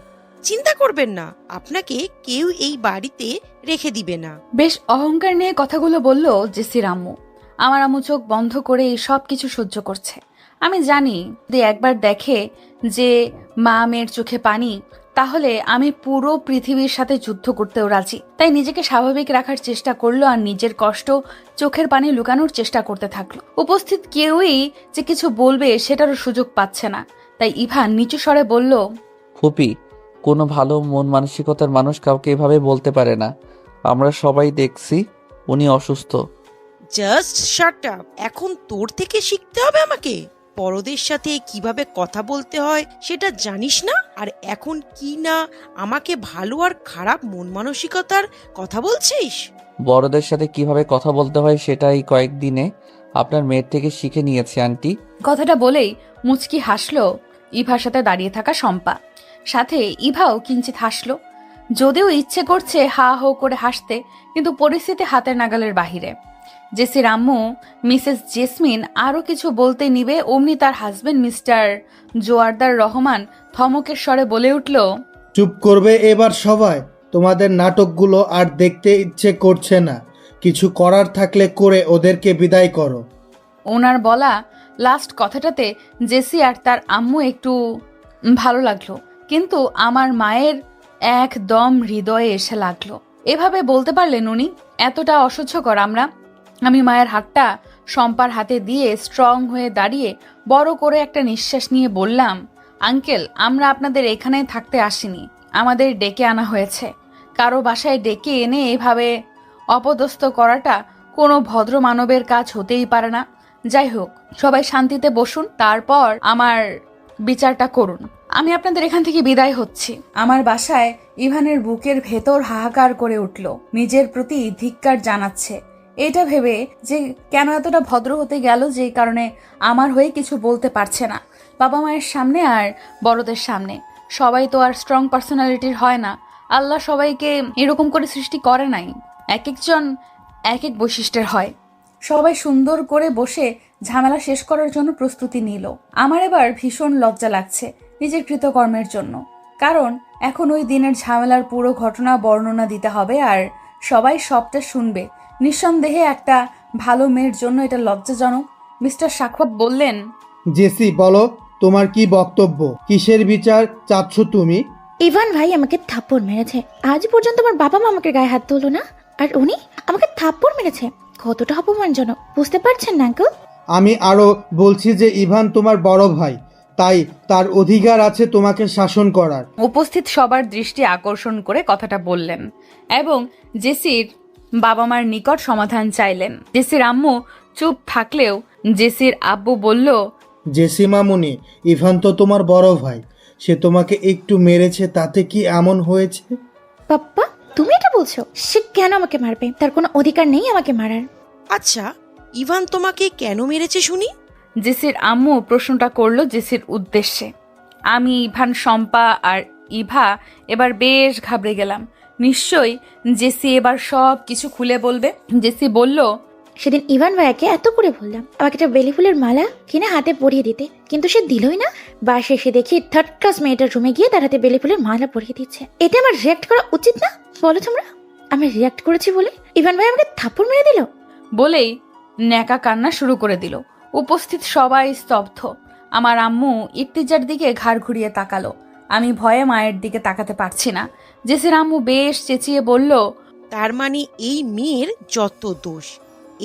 চিন্তা করবেন না, আপনাকে কেউ এই বাড়িতে রেখে দিবে না। বেশ অহংকার নিয়ে কথাগুলো বলল জেসির আম্মু। আমার আম্মু চোখ বন্ধ করে এই সব কিছু সহ্য করছে। আমি জানি যদি একবার দেখে যে মা মেয়ের চোখে পানি, তাহলে আমি পুরো পৃথিবীর সাথে যুদ্ধ করতেও রাজি। তাই নিজেকে স্বাভাবিক রাখার চেষ্টা করলো আর নিজের কষ্ট চোখের পানি লুকানোর চেষ্টা করতে থাকলো। উপস্থিত কেউই যে কিছু বলবে সেটারও সুযোগ পাচ্ছে না, তাই ইভান নিচু স্বরে বলল, ফুপি, কোনো ভালো মন মানসিকতার মানুষ কাউকে এভাবে বলতে পারে না। আমরা সবাই দেখছি উনি অসুস্থ। Just shut up. এখন তোর থেকে শিখতে হবে আমাকে। বড়দের সাথে কিভাবে কথা বলতে হয় সেটা জানিস না, আর এখন কি না আমাকে ভালো আর খারাপ মন মানসিকতার কথা বলছিস? বড়দের সাথে কিভাবে কথা বলতে হয় সেটাই কয়েকদিনে আপনার মেয়ের থেকে শিখে নিয়েছি আন্টি। কথাটা বলেই মুচকি হাসলো ইভার সাথে দাঁড়িয়ে থাকা শম্পা। সাথে ইভাও কিঞ্চিত হাসলো, যদিও ইচ্ছে করছে হা হো করে হাসতে, কিন্তু পরিস্থিতি হাতের নাগালের বাহিরে। জেসির আম্মু মিসেস জেসমিন আরো কিছু বলতে নিবে, অমনি তার হাজবেন্ড মিস্টার জোয়ারদার রহমান থমকের স্বরে বলে উঠল, চুপ করবে এবার সবাই। তোমাদের নাটকগুলো আর দেখতে ইচ্ছে করছে না। কিছু করার থাকলে করে ওদেরকে বিদায় করো। ওনার বলা লাস্ট কথাটাতে জেসি আর তার আম্মু একটু ভালো লাগলো, কিন্তু আমার মায়ের একদম হৃদয়ে এসে লাগলো। এভাবে বলতে পারলেন উনি? এতটা অসহ্যকর আমরা। আমি মায়ের হাতটা শম্পার হাতে দিয়ে স্ট্রং হয়ে দাঁড়িয়ে বড় করে একটা নিঃশ্বাস নিয়ে বললাম, আঙ্কেল, আমরা আপনাদের এখানে থাকতে আসিনি, আমাদের ডেকে আনা হয়েছে। কারো বাসায় ডেকে এনে এভাবে অপদস্থ করাটা কোনো ভদ্র মানবের কাজ হতেই পারে না। যাই হোক, সবাই শান্তিতে বসুন, তারপর আমার বিচারটা করুন। আমি আপনাদের এখান থেকে বিদায় হচ্ছি। আমার বাসায় ইভানের বুকের ভেতর হাহাকার করে উঠল, নিজের প্রতি ধিক্কার জানাচ্ছে। এটা ভেবে যে কেন এতটা ভদ্র হতে গেল, যেই কারণে আমার হয়ে কিছু বলতে পারছে না বাবা মায়ের সামনে আর বড়দের সামনে। সবাই তো আর স্ট্রং পার্সোনালিটির হয় না। আল্লাহ সবাইকে এরকম করে সৃষ্টি করে নাই, এক একজন এক এক বৈশিষ্ট্যের হয়। সবাই সুন্দর করে বসে ঝামেলা শেষ করার জন্য প্রস্তুতি নিল। আমার এবার ভীষণ লজ্জা লাগছে নিজের কৃতকর্মের জন্য, কারণ এখন ওই দিনের ঝামেলার পুরো ঘটনা বর্ণনা দিতে হবে আর সবাই সবটা শুনবে। নিঃসন্দেহে একটা ভালো মেয়ের জন্য এটা লজ্জাজনক। মিস্টার সাখাওয়াত বললেন, জেসি, বলো তোমার কি বক্তব্য? কিসের বিচার চাচ্ছ তুমি? ইভান ভাই আমাকে থাপ্পড় মেরেছে। আজ পর্যন্ত আমার বাবা মা আমাকে গায়ে হাত তুললো না, আর উনি আমাকে থাপ্পড় মেরেছে। কতটা অপমানজনক, বুঝতে পারছেন না আঙ্কেল? আমি আরো বলছি যে ইভান তোমার বড় ভাই, তাই তার অধিকার আছে তোমাকে শাসন করার। উপস্থিত সবার দৃষ্টি আকর্ষণ করে কথাটা বললেন এবং জেসির বাবা মার নিকট সমাধান চাইলেন। জেসির আম্মু চুপ থাকলেও জেসির আব্বু বলল, জেসি মামুনি, ইভান তো তোমার বড় ভাই, সে তোমাকে একটু মেরেছে, তাতে কি এমন হয়েছে? পাপ্পা, তুমি এটা বলছো? সে কেন আমাকে মারবে? তার কোনো অধিকার নেই আমাকে মারার। আচ্ছা, ইভান তোমাকে কেন মেরেছে শুনি? জেসির আম্মু প্রশ্নটা করলো জেসির উদ্দেশ্যে। আমি, ইভান, শম্পা আর ইভা এবার বেশ ঘাবড়ে গেলাম। নিশ্চয়ই জেসি এবার সব কিছু খুলে বলবে। জেসি বলল, সেদিন ইভান ভাইয়াকে এত করে বললাম আমাকে একটা বেলি ফুলের মালা কিনে হাতে পরিয়ে দিতে, কিন্তু সে দিলই না। বাসে এসে দেখি 3rd ক্লাস মেয়েটার রুমে গিয়ে তার হাতে বেলি ফুলের মালা পরিয়ে দিচ্ছে। এটা আমার রিয়াক্ট করা উচিত না বলো তোমরা? আমি রিয়াক্ট করেছি বলে ইভান ভাই আমাকে থাপ্পড় মেরে দিল। বলেই ন্যাকা কান্না শুরু করে দিল। উপস্থিত সবাই স্তব্ধ। আমার আম্মু ইর্তিজার দিকে ঘাড় ঘুরিয়ে তাকালো। আমি ভয়ে মায়ের দিকে তাকাতে পারছি না। জেসির আম্মু বেশ চেঁচিয়ে বলল, তার মানে এই মেয়ের যত দোষ,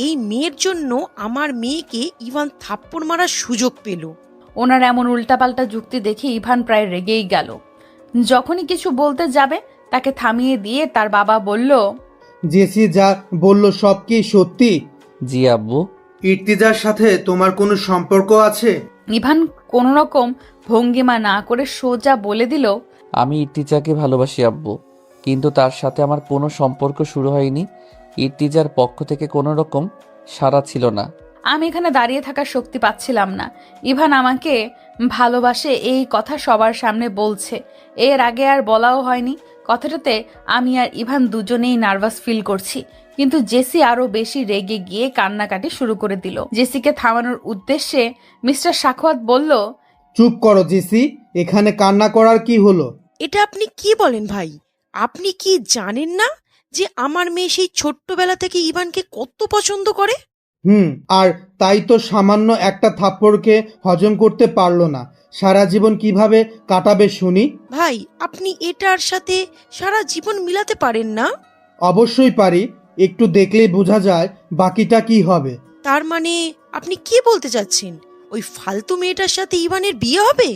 এই মেয়ের জন্য আমার মেয়েকে ইভান থাপ্পড় মারার সুযোগ পেল। ওনার এমন উল্টাপাল্টা যুক্তি দেখে ইভান প্রায় রেগেই গেল। যখনই কিছু বলতে যাবে তাকে থামিয়ে দিয়ে তার বাবা বলল, জেসি যা বলল সব কি সত্যি? জি আব্বু। ইর্তিজার সাথে তোমার কোনো সম্পর্ক আছে? ইভান কোনো রকম ভঙ্গিমা না করে সোজা বলে দিল, আমি ইর্তিজাকে ভালোবাসি আব্বু, কিন্তু তার সাথে আমার কোনো সম্পর্ক শুরু হয়নি। ইর্তিজার পক্ষ থেকে কোনো রকম সাড়া ছিল না। আমি এখানে দাঁড়িয়ে থাকার শক্তি পাচ্ছিলাম না। ইভান আমাকে ভালোবাসে এই কথা সবার সামনে বলছে, এর আগে আর বলাও হয়নি। কথাটাতে আমি আর ইভান দুজনেই নার্ভাস ফিল করছি। কিন্তু জেসি আরো বেশি রেগে গিয়ে কান্নাকাটি শুরু করে দিল। জেসিকে থামানোর উদ্দেশ্যে মিস্টার সাখওয়াত বলল, চুপ করো জেসি, এখানে কান্না করার কি হলো? এটা আপনি কি বলেন ভাই? আপনি কি জানেন না যে আমার মেয়ে সেই ছোট্টবেলা থেকে ইভানকে কত পছন্দ করে? আর তাই তো সামান্য একটা থাপ্পড়কে হজম করতে পারলো না। সারা জীবন কিভাবে কাটাবে শুনি? ভাই, আপনি এটার সাথে সারা জীবন মিলাতে পারেন না? অবশ্যই পারি, একটু দেখলেই বোঝা যায় বাকিটা কি হবে। তার মানে আপনি কি বলতে চাচ্ছেন, ওই ফালতু মেয়েটার সাথে ইভানের বিয়ে হবে?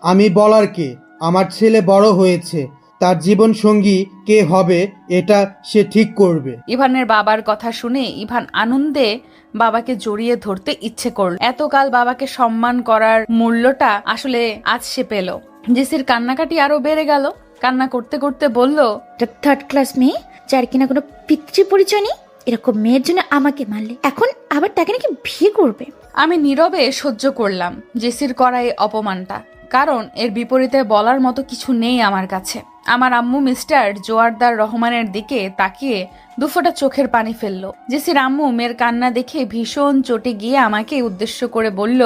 আমি বলার কে? আমার ছেলে বড় হয়েছে, তার জীবন সঙ্গী কে হবে এটা সে ঠিক করবে। ইভানের বাবার কথা শুনে ইভান আনন্দে বাবাকে জড়িয়ে ধরতে ইচ্ছে করল। এতকাল বাবাকে সম্মান করার মূল্যটা আসলে আজ সে পেল। জেসির কান্নাকাটি আরো বেড়ে গেল। কান্না করতে করতে বলল, 3rd ক্লাস মেয়ে যার কিনা কোনো পিতৃ পরিচয় নেই, এরকম মেয়ের জন্য আমাকে মারলে, এখন আবার তাকে নাকি বিয়ে করবে। আমি নীরবে সহ্য করলাম জেসির করা এই অপমানটা, কারণ এর বিপরীতে বলার মতো কিছু নেই আমার কাছে। আমার আম্মু মিস্টার জোয়ারদার রহমানের দিকে তাকিয়ে দুফোঁটা চোখের পানি ফেললো। জেসির আম্মু মেয়ের কান্না দেখে ভীষণ চটে গিয়ে আমাকে উদ্দেশ্য করে বলল,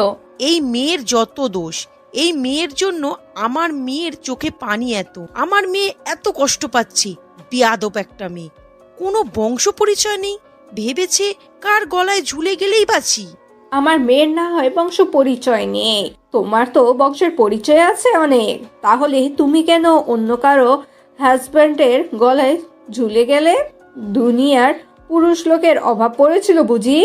এই মেয়ের যত দোষ, এই মেয়ের জন্য আমার মেয়ের চোখে পানি এত, আমার মেয়ে এত কষ্ট পাচ্ছি। বেয়াদব একটা মেয়ে, কোনো বংশ পরিচয় নেই, ভেবেছে কার গলায় ঝুলে গেলেই বাঁচি। আমার মেয়ের না হয় বংশ পরিচয় নেই, তোমার তো বংশের পরিচয় আছে অনেক। তাহলে তুমি কেন অন্য কারো হাজব্যান্ডের গলায় ঝুলে গেলে? দুনিয়ার পুরুষ লোকের অভাব পড়েছিল বুঝি?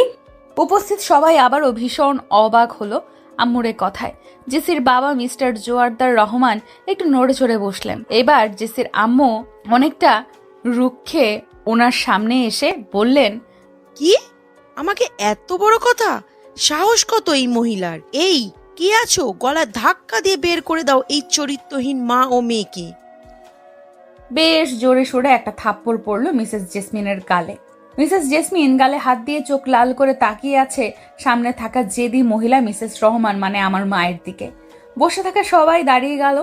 উপস্থিত সবাই আবারও ভীষণ অবাক হলো আম্মুর এ কথায়। জেসির বাবা মিস্টার জোয়ারদার রহমান একটু নড়ে চড়ে বসলেন। এবার জেসির আম্মু অনেকটা রুক্ষে ওনার সামনে এসে বললেন, কি? আমাকে এত বড় কথা? সাহস কত এই মহিলার? এই কে আছো? গলা ধাক্কা দিয়ে বের করে দাও এই চরিত্রহীন মা ও মেয়েকে। বেশ জোরে সোরে একটা থাপ্পড় পড়লো মিসেস জেসমিনের গালে। মিসেস জেসমিন গালে হাত দিয়ে চোখ লাল করে তাকিয়ে আছে সামনে থাকা জেদি মহিলা মিসেস রহমান, মানে আমার মায়ের দিকে। বসে থাকা সবাই দাঁড়িয়ে গেল।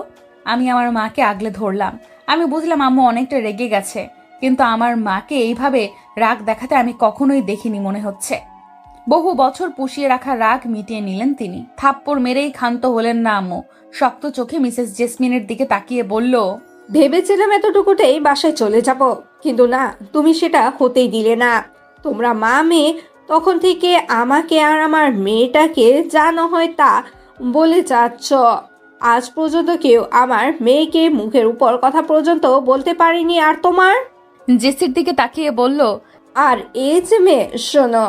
আমি আমার মাকে আগলে ধরলাম। আমি বুঝলাম আম্মু অনেকটা রেগে গেছে, কিন্তু আমার মাকে এইভাবে রাগ দেখাতে আমি কখনোই দেখিনি মনে হচ্ছে। বহু বছর পুষিয়ে রাখা রাগ মিটিয়ে নিলেন তিনি। থাপ্পড় মেরেই ক্ষান্ত হলেন না আম্মু। শক্ত চোখে মিসেস জেসমিনের দিকে তাকিয়ে বলল, ভেবেছিলাম এতটুকুতেই বাসায় চলে যাব, কিন্তু না, তুমি সেটা হতেই দিলে না। তোমরা মা মেয়ে তখন থেকে আমাকে আর আমার মেয়েটাকে যা না হয় তা বলে যাচ্ছ। আজ পর্যন্ত কেউ আমার মেয়েকে মুখের উপর কথা পর্যন্ত বলতে পারিনি। আর তোমার? জেসির দিকে তাকিয়ে বলল, আর এই যে মেয়ে, শোনো,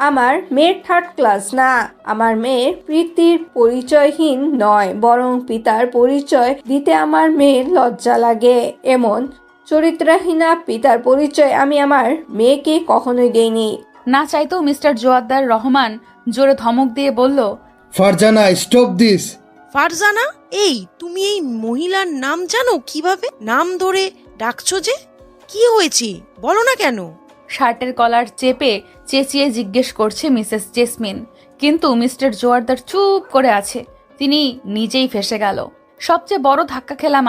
আমার মেয়ের 3rd ক্লাস না, আমার মেয়ে পিতৃর পরিচয়হীন নয়, বরং পিতার পরিচয় দিতে আমার মেয়ের লজ্জা লাগে। এমন চরিত্রহীনা পিতার পরিচয় আমি আমার মেয়েকে কখনোই দেইনি। না চাইতেও মিস্টার জোয়ারদার রহমান জোরে ধমক দিয়ে বলল, ফারজানা, স্টপ দিস। ফারজানা? এই তুমি এই মহিলার নাম জানো? কিভাবে নাম ধরে ডাকছো যে? কি হয়েছে বলো না কেন? শার্টের কলার চেপে চেঁচিয়ে জিজ্ঞেস করছে মিসেস জেসমিন, কিন্তু মিস্টার জোয়ারদার চুপ করে আছে। তিনি নিজেই ফেঁসে গেল। সবচেয়ে বড় ধাক্কা খেলাম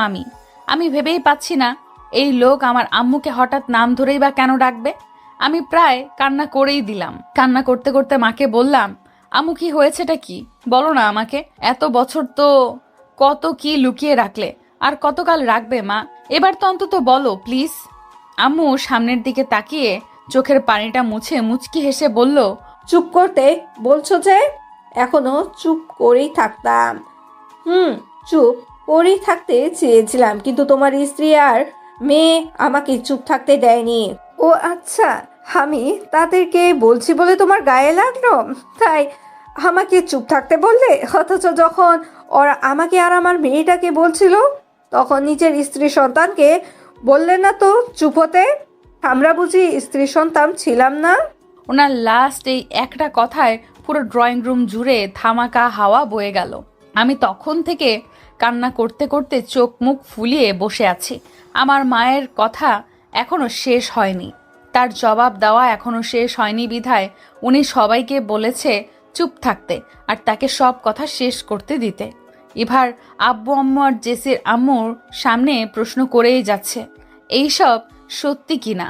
আমি ভেবেই পাচ্ছি না এই লোক আমার আম্মুকে হঠাৎ নাম ধরেই বা কেন ডাকবে। আমি প্রায় কান্না করেই দিলাম। কান্না করতে করতে মাকে বললাম, আম্মু কি হয়েছেটা কি বলো না আমাকে। এত বছর তো কত কি লুকিয়ে রাখলে, আর কতকাল রাখবে মা? এবার তো অন্তত বলো প্লিজ। আম্মু সামনের দিকে তাকিয়ে চোখের পানিটা মুছে মুচকি হেসে বলল, চুপ করতে বলছো যে? এখনো চুপ করেই থাকতাম। চুপ করেই থাকতে চেয়েছিলাম, কিন্তু তোমার স্ত্রী আর মেয়ে আমাকে চুপ থাকতে দেয়নি। ও আচ্ছা, আমি তাদেরকে বলছি বলে তোমার গায়ে লাগলো, তাই আমাকে চুপ থাকতে বললে? অথচ যখন ওরা আমাকে আর আমার মেয়েটাকে বলছিল তখন নিজের স্ত্রী সন্তানকে বললে না তো চুপ হতে? আমরা বুঝি স্ত্রী সন্তান ছিলাম না? ওনার লাস্ট এই একটা কথায় পুরো ড্রয়িং রুম জুড়ে ধামাকা হাওয়া বয়ে গেল। আমি তখন থেকে কান্না করতে করতে চোখ মুখ ফুলিয়ে বসে আছি। আমার মায়ের কথা এখনো শেষ হয়নি, তার জবাব দেওয়া এখনো শেষ হয়নি বিধায় উনি সবাইকে বলেছে চুপ থাকতে আর তাকে সব কথা শেষ করতে দিতে। এবার আব্বু আম্মু আর জেসির আম্মুর সামনে প্রশ্ন করেই যাচ্ছে, এইসব সত্যি কিনা।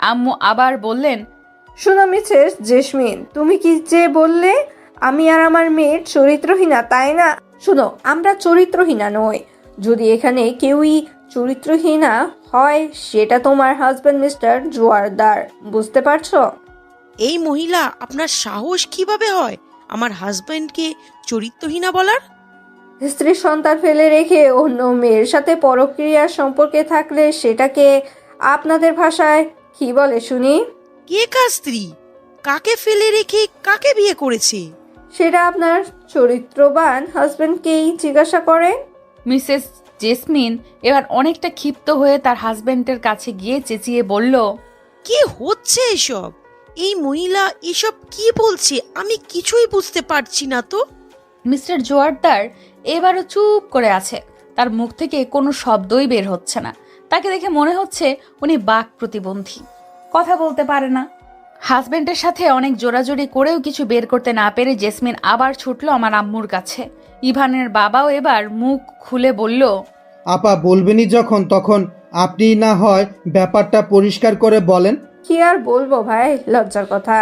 আম্মু আবার বললেন, শোনো মিসেস জেসমিন, তুমি কি যে বললে আমি আর আমার মেয়ের চরিত্রহীনা, তাই না? শোনো, আমরা চরিত্রহীনা নই। যদি এখানে কেউই চরিত্রহীনা হয় সেটা তোমার হাজবেন্ড মিস্টার জোয়ারদার, বুঝতে পারছো? এই মহিলা আপনার সাহস কিভাবে হয় আমার হাজবেন্ডকে চরিত্রহীনা বলার? স্ত্রী সন্তান ফেলে রেখে অন্য মেয়ের সাথে পরক্রিয়ার সম্পর্কে থাকলে সেটাকে আপনাদের ভাষায় কি বলে শুনি? কে কার স্ত্রী? কাকে ফেলে রেখে কাকে বিয়ে করেছে? সেটা আপনার চরিত্রবান হাজবেন্ডকেই জিজ্ঞাসা করে। মিসেস জেসমিন এবার অনেকটা ক্ষিপ্ত হয়ে তার হাজবেন্ডের কাছে গিয়ে চেঁচিয়ে বলল, কি হচ্ছে এসব? এই মহিলা এসব কি বলছে? আমি কিছুই বুঝতে পারছি না তো। মিস্টার জোয়ারদার এবারও চুপ করে আছে। তার মুখ থেকে কোনো শব্দই বের হচ্ছে না। তাকে দেখে মনে হচ্ছে উনি বাক প্রতিবন্ধী, কথা বলতে পারে না। হাজবেন্ডের সাথে অনেক জোরাজোরি করেও কিছু বের করতে না পেরে জেসমিন আবার ছুটলো আমার আম্মুর কাছে। ইভানের বাবাও এবার মুখ খুলে বলল, আপা বলবেনই যখন, তখন আপনি না হয় ব্যাপারটা পরিষ্কার করে বলেন। কি আর বলবো ভাই, লজ্জার কথা।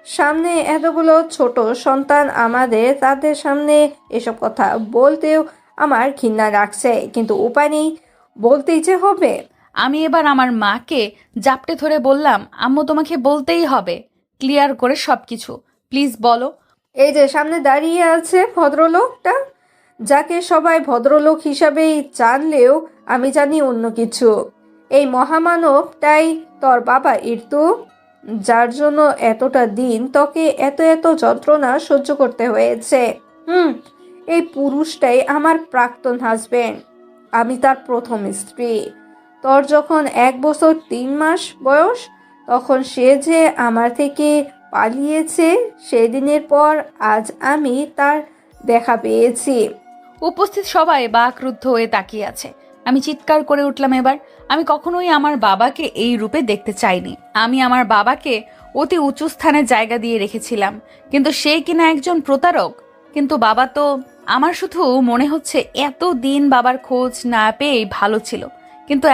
সামনে এতগুলো ছোট সন্তান আমাদের, তাদের সামনে এসব কথা বলতেও আমার ঘৃণা রাখছে, কিন্তু উপায় নেই, বলতেই যে হবে। আমি এবার আমার মাকে জাপটে ধরে বললাম, আম্মু তোমাকে বলতেই হবে, ক্লিয়ার করে সবকিছু প্লিজ বলো। এই যে সামনে দাঁড়িয়ে আছে ভদ্রলোকটা, যাকে সবাই ভদ্রলোক হিসাবেই জানলেও আমি জানি অন্য কিছু। এই মহামানবটাই তোর বাবা ইরতু, যার জন্য এতটা দিন তোকে এত এত যন্ত্রণা সহ্য করতে হয়েছে। এই পুরুষটাই আমার প্রাক্তন হাজবেন্ড, আমি তার প্রথম স্ত্রী। তোর যখন 1 বছর 3 মাস বয়স, তখন সে যে আমার থেকে পালিয়েছে, সেদিনের পর আজ আমি তার দেখা পেয়েছি। উপস্থিত সবাই বাকরুদ্ধ হয়ে তাকিয়ে আছে। আমি চিৎকার করে উঠলাম এবার, আমি কখনোই আমার বাবাকে এই রূপে দেখতে চাইনি। আমি আমার বাবাকে অতি উঁচু স্থানে জায়গা দিয়ে রেখেছিলাম, কিন্তু সে কিনা একজন প্রতারক। কিন্তু বাবা তো, আমার শুধু মনে হচ্ছে এত দিন বাবার খোঁজ না পেয়েই ভালো ছিল। কিন্তু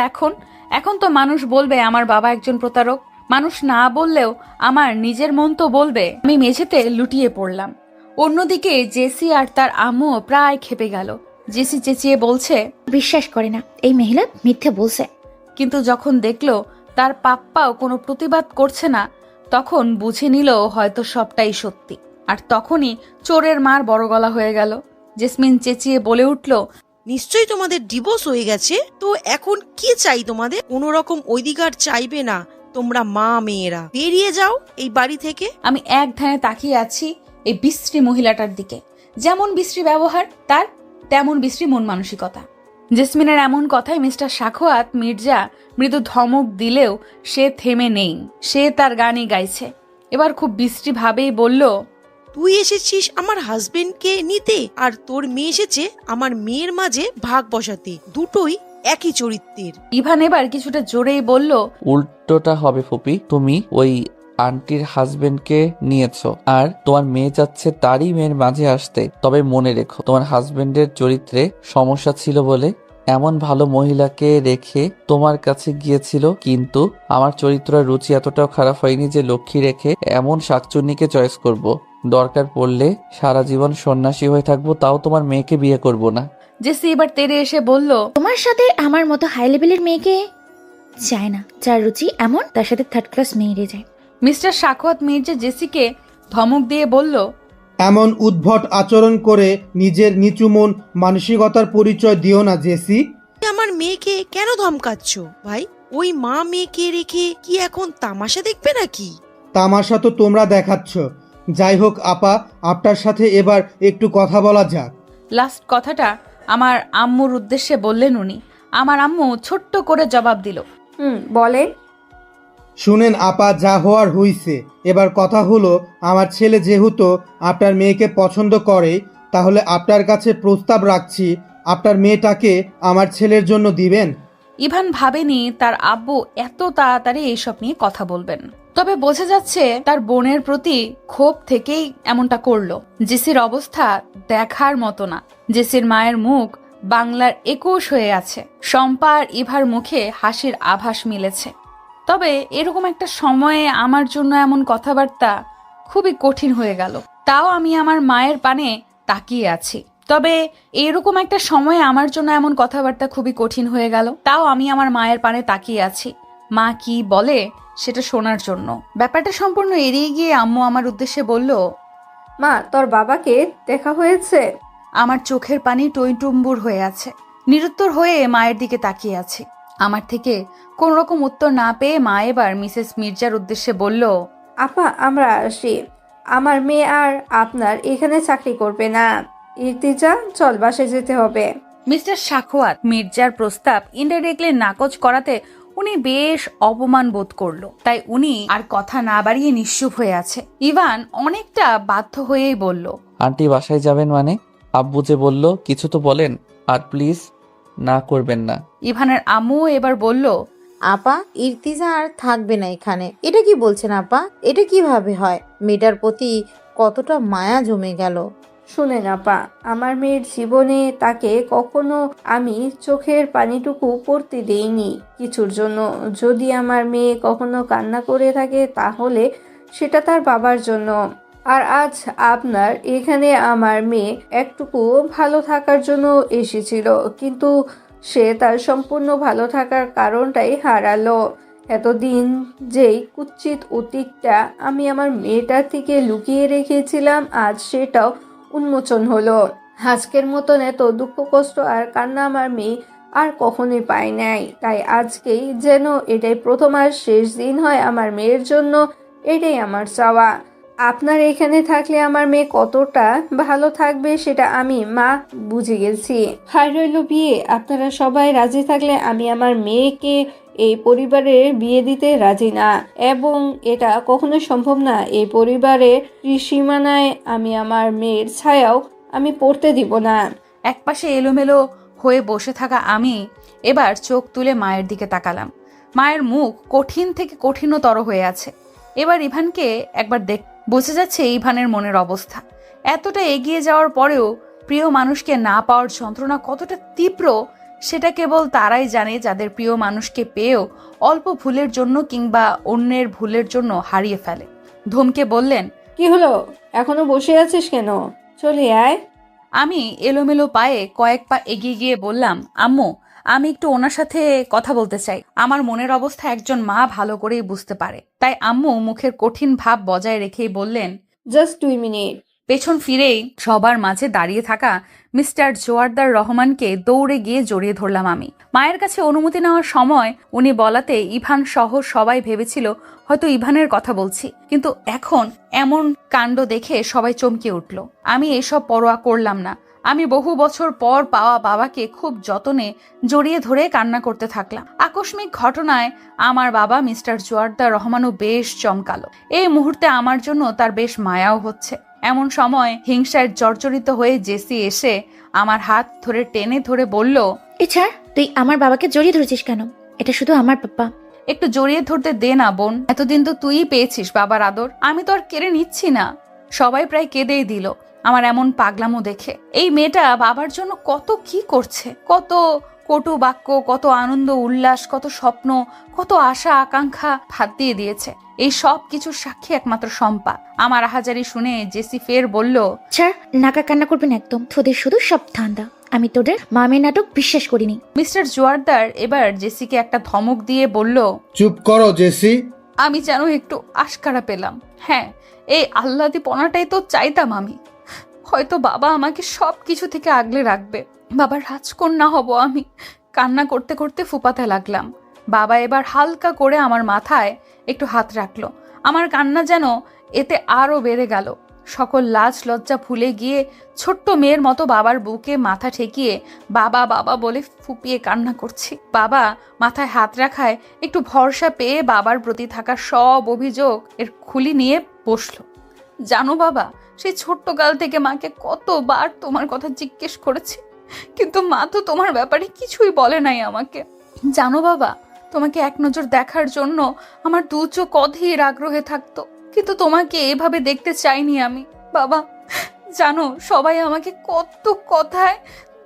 এখন তো মানুষ বলবে আমার বাবা একজন প্রতারক। মানুষ না বললেও আমার নিজের মন তো বলবে। আমি মেঝেতে লুটিয়ে পড়লাম। অন্যদিকে জেসি আর তার আম্মু প্রায় খেপে গেল। জেসি চেঁচিয়ে বলছে, বিশ্বাস করে না, এই মহিলা মিথ্যে বলছে। কিন্তু যখন দেখলো তার পাপ্পাও কোনো প্রতিবাদ করছে না, তখন বুঝে নিল হয়তো সবটাই সত্যি। আর তখনই চোরের মার বড় গলা হয়ে গেল। জেসমিন চেঁচিয়ে বলে উঠল, নিশ্চয়ই তোমাদের ডিভোর্স হয়ে গেছে তো এখন কি চাই তোমাদের? কোনো রকম অধিকার চাইবে না তোমরা মা মেয়েরা, বেরিয়ে যাও এই বাড়ি থেকে। আমি এক ধ্যানে তাকিয়ে আছি এই বিশ্রী মহিলাটার দিকে। যেমন বিশ্রী ব্যবহার তার, তেমন বিশ্রী মন মানসিকতা। জেসমিনের এমন কথায় মিস্টার সাখোয়াত মির্জা মৃদু ধমক দিলেও সে থেমে নেই। সে তার গানই গাইছে। এবার খুব বিশ্রী ভাবেই বলল, তুই এসেছিস আমার হাজবেন্ডকে নিতে, আর তোর মেয়ে এসেছে আমার মেয়ের মাঝে ভাগ বসাতে। দুটোই একই চরিত্রের। ইভান এবার কিছুটা জোরেই বলল, উল্টোটা হবে ফুপি, তুমি ওই আন্টির হাজবেন্ডকে নিয়েছো আর তোমার মেয়ে যাচ্ছে তারই মেয়ের মাঝে আসতে। তবে মনে রেখো, তোমার হাজবেন্ডের চরিত্রে সমস্যা ছিল বলে এমন ভালো মহিলাকে রেখে তোমার কাছে গিয়েছিল, কিন্তু আমার চরিত্র আর রুচি এতটাও খারাপ হয়নি যে লক্ষ্মী রেখে এমন শাকচুন্নিকে চয়েস করব। দরকার পড়লে সারা জীবন সন্ন্যাসী হয়ে থাকবো, তাও তোমার মেয়েকে বিয়ে করব না। জেসি এবার তেড়ে এসে বলল, তোমার সাথে আমার মতো হাই লেভেলের মেয়েকে চায় না। যার রুচি এমন তার সাথে থার্ড ক্লাস মেয়েরে যায়। মিস্টার সাখাওয়াত মির্জা জেসিকে ধমক দিয়ে বলল, এমন উদ্ভট আচরণ করে নিজের নিচু মন মানসিকতার পরিচয় দিও না জেসি। আমার মেয়েকে কেন ধমকাচ্ছ ভাই? ওই মা মেয়েকে রেখে কি এখন তামাশা দেখবে নাকি? তামাশা তো তোমরা দেখাচ্ছ। যাই হোক আপা, আপনার সাথে এবার একটু কথা বলা যাক। লাস্ট কথাটা আমার আম্মুর উদ্দেশ্যে বললেন উনি। আমার আম্মু ছোট্ট করে জবাব দিল, বলেন। শুনেন আপা, যা হওয়ার হইছে। এবার কথা হলো, আমার ছেলে যেহেতু আপনার মেয়েকে পছন্দ করে, তাহলে আপনার কাছে প্রস্তাব রাখছি, আপনার মেয়েটাকে আমার ছেলের জন্য দিবেন। ইভান ভাবেনি তার আব্বু এত তাড়াতাড়ি এইসব নিয়ে কথা বলবেন। তবে বোঝা যাচ্ছে তার বোনের প্রতি ক্ষোভ থেকেই এমনটা করলো। জেসির অবস্থা দেখার মতো না। জেসির মায়ের মুখ বাংলার 21 হয়ে আছে। শম্পা আর ইভার মুখে হাসির আভাস মিলেছে। তবে এরকম একটা সময়ে আমার জন্য এমন কথাবার্তা খুবই কঠিন হয়ে গেল। তাও আমি আমার মায়ের পানে তাকিয়ে আছি। তবে এরকম একটা সময়ে আমার জন্য এমন কথাবার্তা খুবই কঠিন হয়ে গেল। তাও আমি আমার মায়ের পানে তাকিয়ে আছি, মা কি বলে সেটা শোনার জন্য। ব্যাপারটা সম্পূর্ণ এড়িয়ে গিয়ে আম্মু আমার উদ্দেশ্যে বলল, মা, তোর বাবাকে দেখা হয়েছে? আমার চোখের পানি টইটুম্বুর হয়ে আছে। নিরুত্তর হয়ে মায়ের দিকে তাকিয়ে আছি। আমার থেকে কোন রকম উত্তর না পেয়ে মা এবার মিসেস মির্জার উদ্দেশ্যে বলল, আপা, আমরা আসি। আমার মেয়ে আর আপনার এখানে চাকরি করবে না। ইর্তিজা, চল, বাসায় যেতে হবে। মিস্টার সাখাওয়াত মির্জার প্রস্তাব ইনডাইরেক্টলি নাকচ করাতে উনি বেশ অপমান বোধ করলো। তাই উনি আর কথা না বাড়িয়ে নিশ্চুপ হয়ে আছে। ইভান অনেকটা বাধ্য হয়েই বলল, আন্টি বাসায় যাবেন মানে? আব্বু যে বলল কিছু তো বলেন, আর প্লিজ না করবেন না। ইভানের আম্মু এবার বলল, আপা, ইর্তিজা আর থাকবে না এখানে। এটা কি বলছেন আপা? এটা কিভাবে হয়? মেয়েটার প্রতি কতটা মায়া জমে গেল। শুনেন আপা, আমার মেয়ের জীবনে তাকে কখনো আমি চোখের পানিটুকু পড়তে দেইনি কিছুর জন্য। যদি আমার মেয়ে কখনো কান্না করে থাকে তাহলে সেটা তার বাবার জন্য। আর আজ আপনার এখানে আমার মেয়ে একটুকু ভালো থাকার জন্য এসেছিল, কিন্তু সে তার সম্পূর্ণ ভালো থাকার কারণটাই হারালো। এতদিন যেই কুৎসিত অতীতটা আমি আমার মেয়েটার থেকে লুকিয়ে রেখেছিলাম, আজ সেটাও উন্মোচন হলো। আজকের মতন এত দুঃখ কষ্ট আর কান্না আমার মেয়ে আর কখনোই পায় নাই। তাই আজকেই যেন এটাই প্রথম আর শেষ দিন হয় আমার মেয়ের জন্য। এটাই আমার চাওয়া। আপনার এখানে থাকলে আমার মেয়ে কতটা ভালো থাকবে সেটা আমি মা বুঝে গেছি। হাই রইল বিয়ে। আপনারা সবাই রাজি থাকলে আমি আমার মেয়েকে এই পরিবারের বিয়ে দিতে রাজি না, এবং এটা কখনো সম্ভব না। এই পরিবারের সীমানায় আমি আমার মেয়ের ছায়াও আমি পড়তে দিব না। একপাশে এলোমেলো হয়ে বসে থাকা আমি এবার চোখ তুলে মায়ের দিকে তাকালাম। মায়ের মুখ কঠিন থেকে কঠিনতর হয়ে আছে। এবার ইভানকে একবার বোঝা যাচ্ছে ইভানের মনের অবস্থা। এতটা এগিয়ে যাওয়ার পরেও প্রিয় মানুষকে না পাওয়ার যন্ত্রণা কতটা তীব্র সেটা কেবল তারাই জানে যাদের প্রিয় মানুষকে পেয়েও অল্প ভুলের জন্য কিংবা অন্যের ভুলের জন্য হারিয়ে ফেলে। ধমকে বললেন, কি হলো? এখনো বসে আছিস কেন? চলে আয়। আমি এলোমেলো পায়ে কয়েক পা এগিয়ে গিয়ে বললাম, আম্মু, আমি একটু ওনার সাথে কথা বলতে চাই। আমার মনের অবস্থা একজন মা ভালো করেই বুঝতে পারে। তাই আম্মু মুখের কঠিন ভাব বজায় রেখেই বললেন, জাস্ট 2 মিনিট। পেছন ফিরেই সবার মাঝে দাঁড়িয়ে থাকা মিস্টার জোয়ারদার রহমানকে দৌড়ে গিয়ে জড়িয়ে ধরলাম আমি। মায়ের কাছে অনুমতি নেওয়ার সময় উনি বলাতে ইভান সহ সবাই ভেবেছিল হয়তো ইভানের কথা বলছি, কিন্তু এখন এমন কাণ্ড দেখে সবাই চমকে উঠল। আমি এসব পরোয়া করলাম না। আমি বহু বছর পর পাওয়া বাবাকে খুব যতনে জড়িয়ে ধরে কান্না করতে থাকলাম। আকস্মিক ঘটনায় আমার বাবা মিস্টার জোয়ারদার রহমানও বেশ চমকালো। এই মুহূর্তে আমার জন্য তার বেশ মায়াও হচ্ছে। এমন সময় হিংসায় জর্জরিত হয়ে জেসি এসে আমার হাত ধরে টেনে ধরে বলল, এছাড় তুই আমার বাবাকে জড়িয়ে ধরেছিস কেন? এটা শুধু আমার পাপ্পা। একটু জড়িয়ে ধরতে দে না বোন, এতদিন তো তুই পেয়েছিস বাবার আদর, আমি তো আর কেড়ে নিচ্ছি না। সবাই প্রায় কেঁদেই দিল আমার এমন পাগলামো দেখে। এই মেয়েটা বাবার জন্য কত কি করছে, কত কটু বাক্য, কত আনন্দ উল্লাস, কত স্বপ্ন, কত আশা আকাঙ্ক্ষা ভাত দিয়ে দিয়েছে। এই সব কিছুর সাক্ষী একমাত্র শম্পা। আমার আহাজারি শুনে জেসি ফের বলল, ছাড়, নাকা কান্না করবেন একদম, তোদের শুধু সব ধান্দা। আমি তোদের মামের নাটক বিশ্বাস করিনি। মিস্টার জোয়ারদার এবার জেসিকে একটা ধমক দিয়ে বলল, চুপ করো জেসি। আমি যেন একটু আশকারা পেলাম। হ্যাঁ, এই আহ্লাদিপনাটাই তো চাইতাম আমি। হয়তো বাবা আমাকে সব কিছু থেকে আগলে রাখবে, বাবার রাজকন্যা হব আমি। কান্না করতে করতে ফুপাতে লাগলাম। বাবা এবার হালকা করে আমার মাথায় একটু হাত রাখলো। আমার কান্না যেন এতে আরো বেড়ে গেল। সকল লাজ লজ্জা ভুলে গিয়ে ছোট্ট মেয়ের মতো বাবার বুকে মাথা ঠেকিয়ে বাবা বাবা বলে ফুপিয়ে কান্না করছি। বাবা মাথায় হাত রাখায় একটু ভরসা পেয়ে বাবার প্রতি থাকা সব অভিযোগ এর খুলি নিয়ে বসলো। জানো বাবা, সেই ছোট্টকাল থেকে মাকে কতবার তোমার কথা জিজ্ঞেস করেছি, কিন্তু মা তো তোমার ব্যাপারে কিছুই বলে নাই আমাকে। জানো বাবা, তোমাকে এক নজর দেখার জন্য আমার দু চোখ অধীর আগ্রহে থাকতো, কিন্তু তোমাকে এভাবে দেখতে চাইনি আমি। বাবা জানো, সবাই আমাকে কত কথায়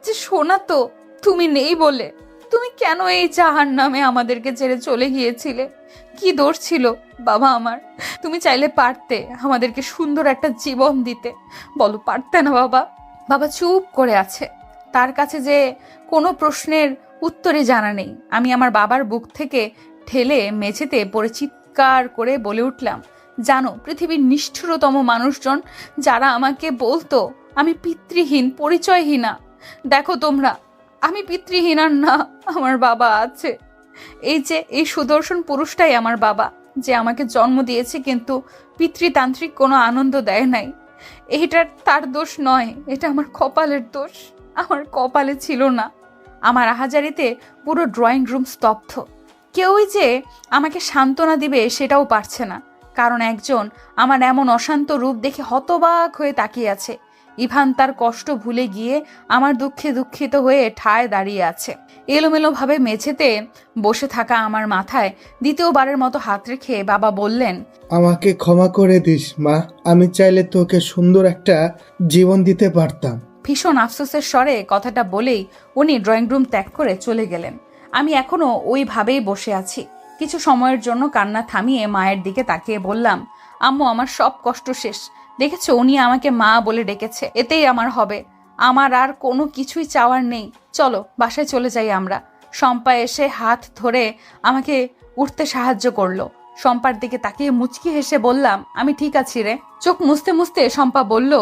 যে শোনাতো তুমি নেই বলে। তুমি কেন এই জাহান্নামে আমাদেরকে ছেড়ে চলে গিয়েছিলে? কি দোষ ছিল বাবা আমার? তুমি চাইলে পারতে আমাদেরকে সুন্দর একটা জীবন দিতে, বলো পারতে না বাবা? বাবা চুপ করে আছে, তার কাছে যে কোনো প্রশ্নের উত্তরে জানা নেই। আমি আমার বাবার বুক থেকে ঠেলে মেঝেতে পড়ে চিৎকার করে বলে উঠলাম, জানো, পৃথিবীর নিষ্ঠুরতম মানুষজন যারা আমাকে বলতো আমি পিতৃহীন, পরিচয়হীনা, দেখো তোমরা, আমি পিতৃহীনা না, আমার বাবা আছে। এই সুদর্শন পুরুষটাই আমার বাবা, যে আমাকে জন্ম দিয়েছে কিন্তু পিতৃতান্ত্রিক কোনো আনন্দ দেয় নাই। এটা তার দোষ নয়, এটা আমার কপালের দোষ। আমার কপালে ছিল না। আমার আহাজারিতে পুরো ড্রয়িং রুম স্তব্ধ। কেউই যে আমাকে সান্ত্বনা দিবে সেটাও পারছে না, কারণ একজন আমার এমন অশান্ত রূপ দেখে হতবাক হয়ে তাকিয়ে আছে। ইভান তার কষ্ট ভুলে গিয়ে আমার দুঃখে দুঃখিত হয়ে ঠায় দাঁড়িয়ে আছে। এলোমেলোভাবে মেঝেতে বসে থাকা আমার মাথায় দ্বিতীয়বারের মতো হাত রেখে বাবা বললেন, আমাকে ক্ষমা করে দিস মা, আমি চাইলে তোকে সুন্দর একটা জীবন দিতে পারতাম। ভীষণ আফসোসের স্বরে কথাটা বলেই উনি ড্রয়িং রুম ত্যাগ করে চলে গেলেন। আমি এখনো ওইভাবেই বসে আছি। কিছু সময়ের জন্য কান্না থামিয়ে মায়ের দিকে তাকিয়ে বললাম, আম্মু, আমার সব কষ্ট শেষ। দেখেছো, উনি আমাকে মা বলে ডেকেছে, এতেই আমার হবে। আমার আর কোনো কিছুই চাওয়ার নেই। চলো বাসায় চলে যাই আমরা। শম্পা এসে হাত ধরে আমাকে উঠতে সাহায্য করলো। শম্পার দিকে তাকিয়ে মুচকি হেসে বললাম, আমি ঠিক আছি রে। চোখ মুছতে মুছতে শম্পা বলল,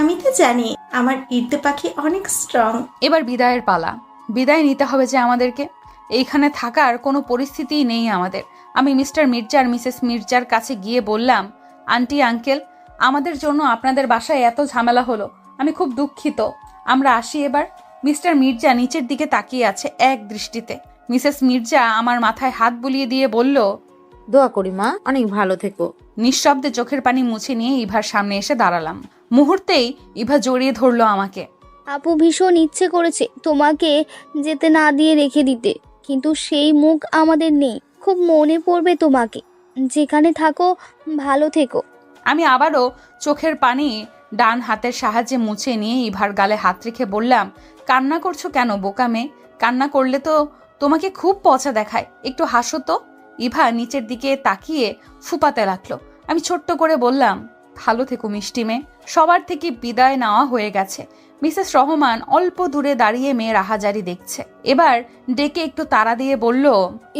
আমি তো জানি আমার ইর্দে পাখি অনেক স্ট্রং। এবার বিদায়ের পালা। বিদায় নিতে হবে যে আমাদেরকে। এইখানে থাকার কোনো পরিস্থিতিই নেই আমাদের। আমি মিস্টার মির্জা আর মিসেস মির্জার কাছে গিয়ে বললাম, আন্টি, আঙ্কেল, আমাদের জন্য আপনাদের বাসায় এত ঝামেলা হলো, আমি খুব দুঃখিত। আমরা আসি এবার। মিস্টার মির্জা নিচের দিকে তাকিয়ে আছে এক দৃষ্টিতে। মিসেস মির্জা আমার মাথায় হাত বুলিয়ে দিয়ে বলল, দোয়া করি মা, অনেক ভালো থেকো। নিঃশব্দে চোখের পানি মুছে নিয়ে ইভার সামনে এসে দাঁড়ালাম। মুহূর্তেই ইভা জড়িয়ে ধরলো আমাকে। আপু ভীষণ ইচ্ছে করেছে তোমাকে যেতে না দিয়ে রেখে দিতে, কিন্তু সেই মুখ আমাদের নেই। খুব মনে পড়বে তোমাকে। যেখানে থাকো ভালো থেকো। আমি আবারও চোখের পানি ডান হাতের সাহায্যে মুছে নিয়ে ইভার গালে হাত রেখে বললাম, কান্না করছো কেন বোকা মেয়ে? কান্না করলে তো তোমাকে খুব পচা দেখায়, একটু হাসো তো। ইভা নিচের দিকে তাকিয়ে ফুপাতে লাগলো। আমি ছোট্ট করে বললাম, ভালো থেকো মিষ্টি মেয়ে। সবার থেকে বিদায় নেওয়া হয়ে গেছে। মিসেস রহমান অল্প দূরে দাঁড়িয়ে মেয়ের আহাজারি দেখছে। এবার ডেকে একটু তাড়া দিয়ে বলল,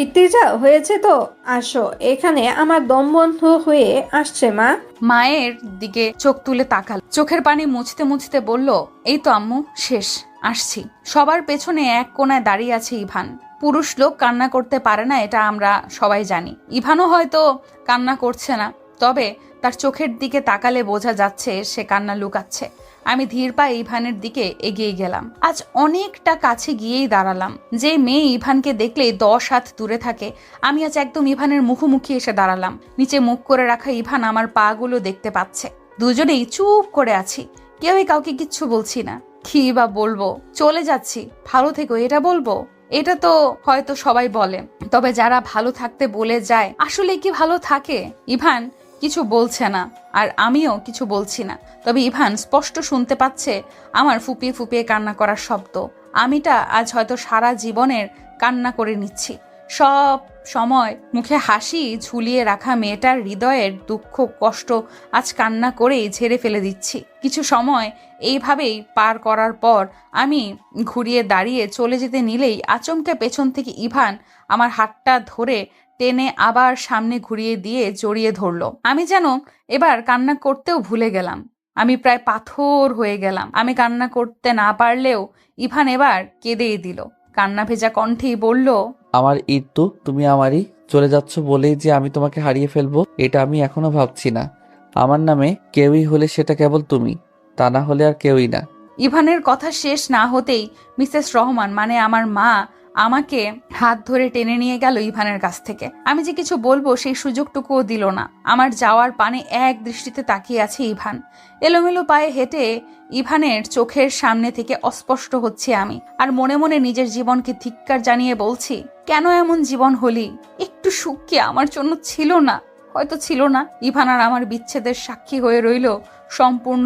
ইর্তিজা হয়েছে তো, আসো এখানে, আমার দম বন্ধ হয়ে আসছে মা। মায়ের দিকে চোখ তুলে তাকাল, চোখের পানি মুছতে মুছতে বলল, এই তো আম্মু, শেষ, আসছি। সবার পেছনে এক কোনায় দাঁড়িয়ে আছে ইভান। পুরুষ লোক কান্না করতে পারে না, এটা আমরা সবাই জানি। ইভানও হয়তো কান্না করছে না, তবে তার চোখের দিকে তাকালে বোঝা যাচ্ছে সে কান্না লুকাচ্ছে। আমি ধীর পায়ে ইভানের দিকে এগিয়ে গেলাম। আজ অনেকটা কাছে গিয়েই দাঁড়ালাম। যে মেয়ে ইভানকে দেখলে 10 হাত দূরে থাকে, আমি আজ একদম ইভানের মুখোমুখি এসে দাঁড়ালাম। নিচে মুখ করে রাখা ইভান আমার পা গুলো দেখতে পাচ্ছে। দুজনেই চুপ করে আছি, কেউই কাউকে কিচ্ছু বলছি না। কি বা বলবো? চলে যাচ্ছি, ভালো থেকো এটা বলবো? এটা তো হয়তো সবাই বলে, তবে যারা ভালো থাকতে বলে যায় আসলে কি ভালো থাকে? ইভান কিছু বলছে না, আর আমিও কিছু বলছি না। তবে ইভান স্পষ্ট শুনতে পাচ্ছে আমার ফুপিয়ে ফুপিয়ে কান্না করার শব্দ। আমিটা আজ হয়তো সারা জীবনের কান্না করে নিচ্ছি। সব সময় মুখে হাসি ঝুলিয়ে রাখা মেয়েটার হৃদয়ের দুঃখ কষ্ট আজ কান্না করেই ঝেড়ে ফেলে দিচ্ছি। কিছু সময় এইভাবেই পার করার পর আমি ঘুরিয়ে দাঁড়িয়ে চলে যেতে নিলেই আচমকা পেছন থেকে ইভান আমার হাতটা ধরে টেনে আবার সামনে ঘুরিয়ে দিয়ে জড়িয়ে ধরলো। আমি যেন এবার কান্না করতেও ভুলে গেলাম। আমি প্রায় পাথর হয়ে গেলাম। আমি কান্না করতে না পারলেও ইভান এবার কেঁদেই দিল। কান্না ভেজা কণ্ঠেই বলল, আমার ইরতু, তুমি আমারই। চলে যাচ্ছ বলেই যে আমি তোমাকে হারিয়ে ফেলবো এটা আমি এখনো ভাবছি না। আমার নামে কেউই হলে সেটা কেবল তুমি, তা না হলে আর কেউই না। ইভানের কথা শেষ না হতেই মিসেস রহমান মানে আমার মা আমাকে হাত ধরে টেনে নিয়ে গেল ইভানের কাছ থেকে। আমি যে কিছু বলবো সেই সুযোগটুকুও দিল না। আমার যাওয়ার পানে এক দৃষ্টিতে তাকিয়ে আছে ইভান। এলোমেলো পায়ে হেঁটে ইভানের চোখের সামনে থেকে অস্পষ্ট হচ্ছে আমি, আর মনে মনে নিজের জীবনকে ধিক্কার জানিয়ে বলছি, কেন এমন জীবন হলি? একটু সুখ কি আমার জন্য ছিল না? হয়তো ছিল না। ইভান আর আমার বিচ্ছেদের সাক্ষী হয়ে রইল সম্পূর্ণ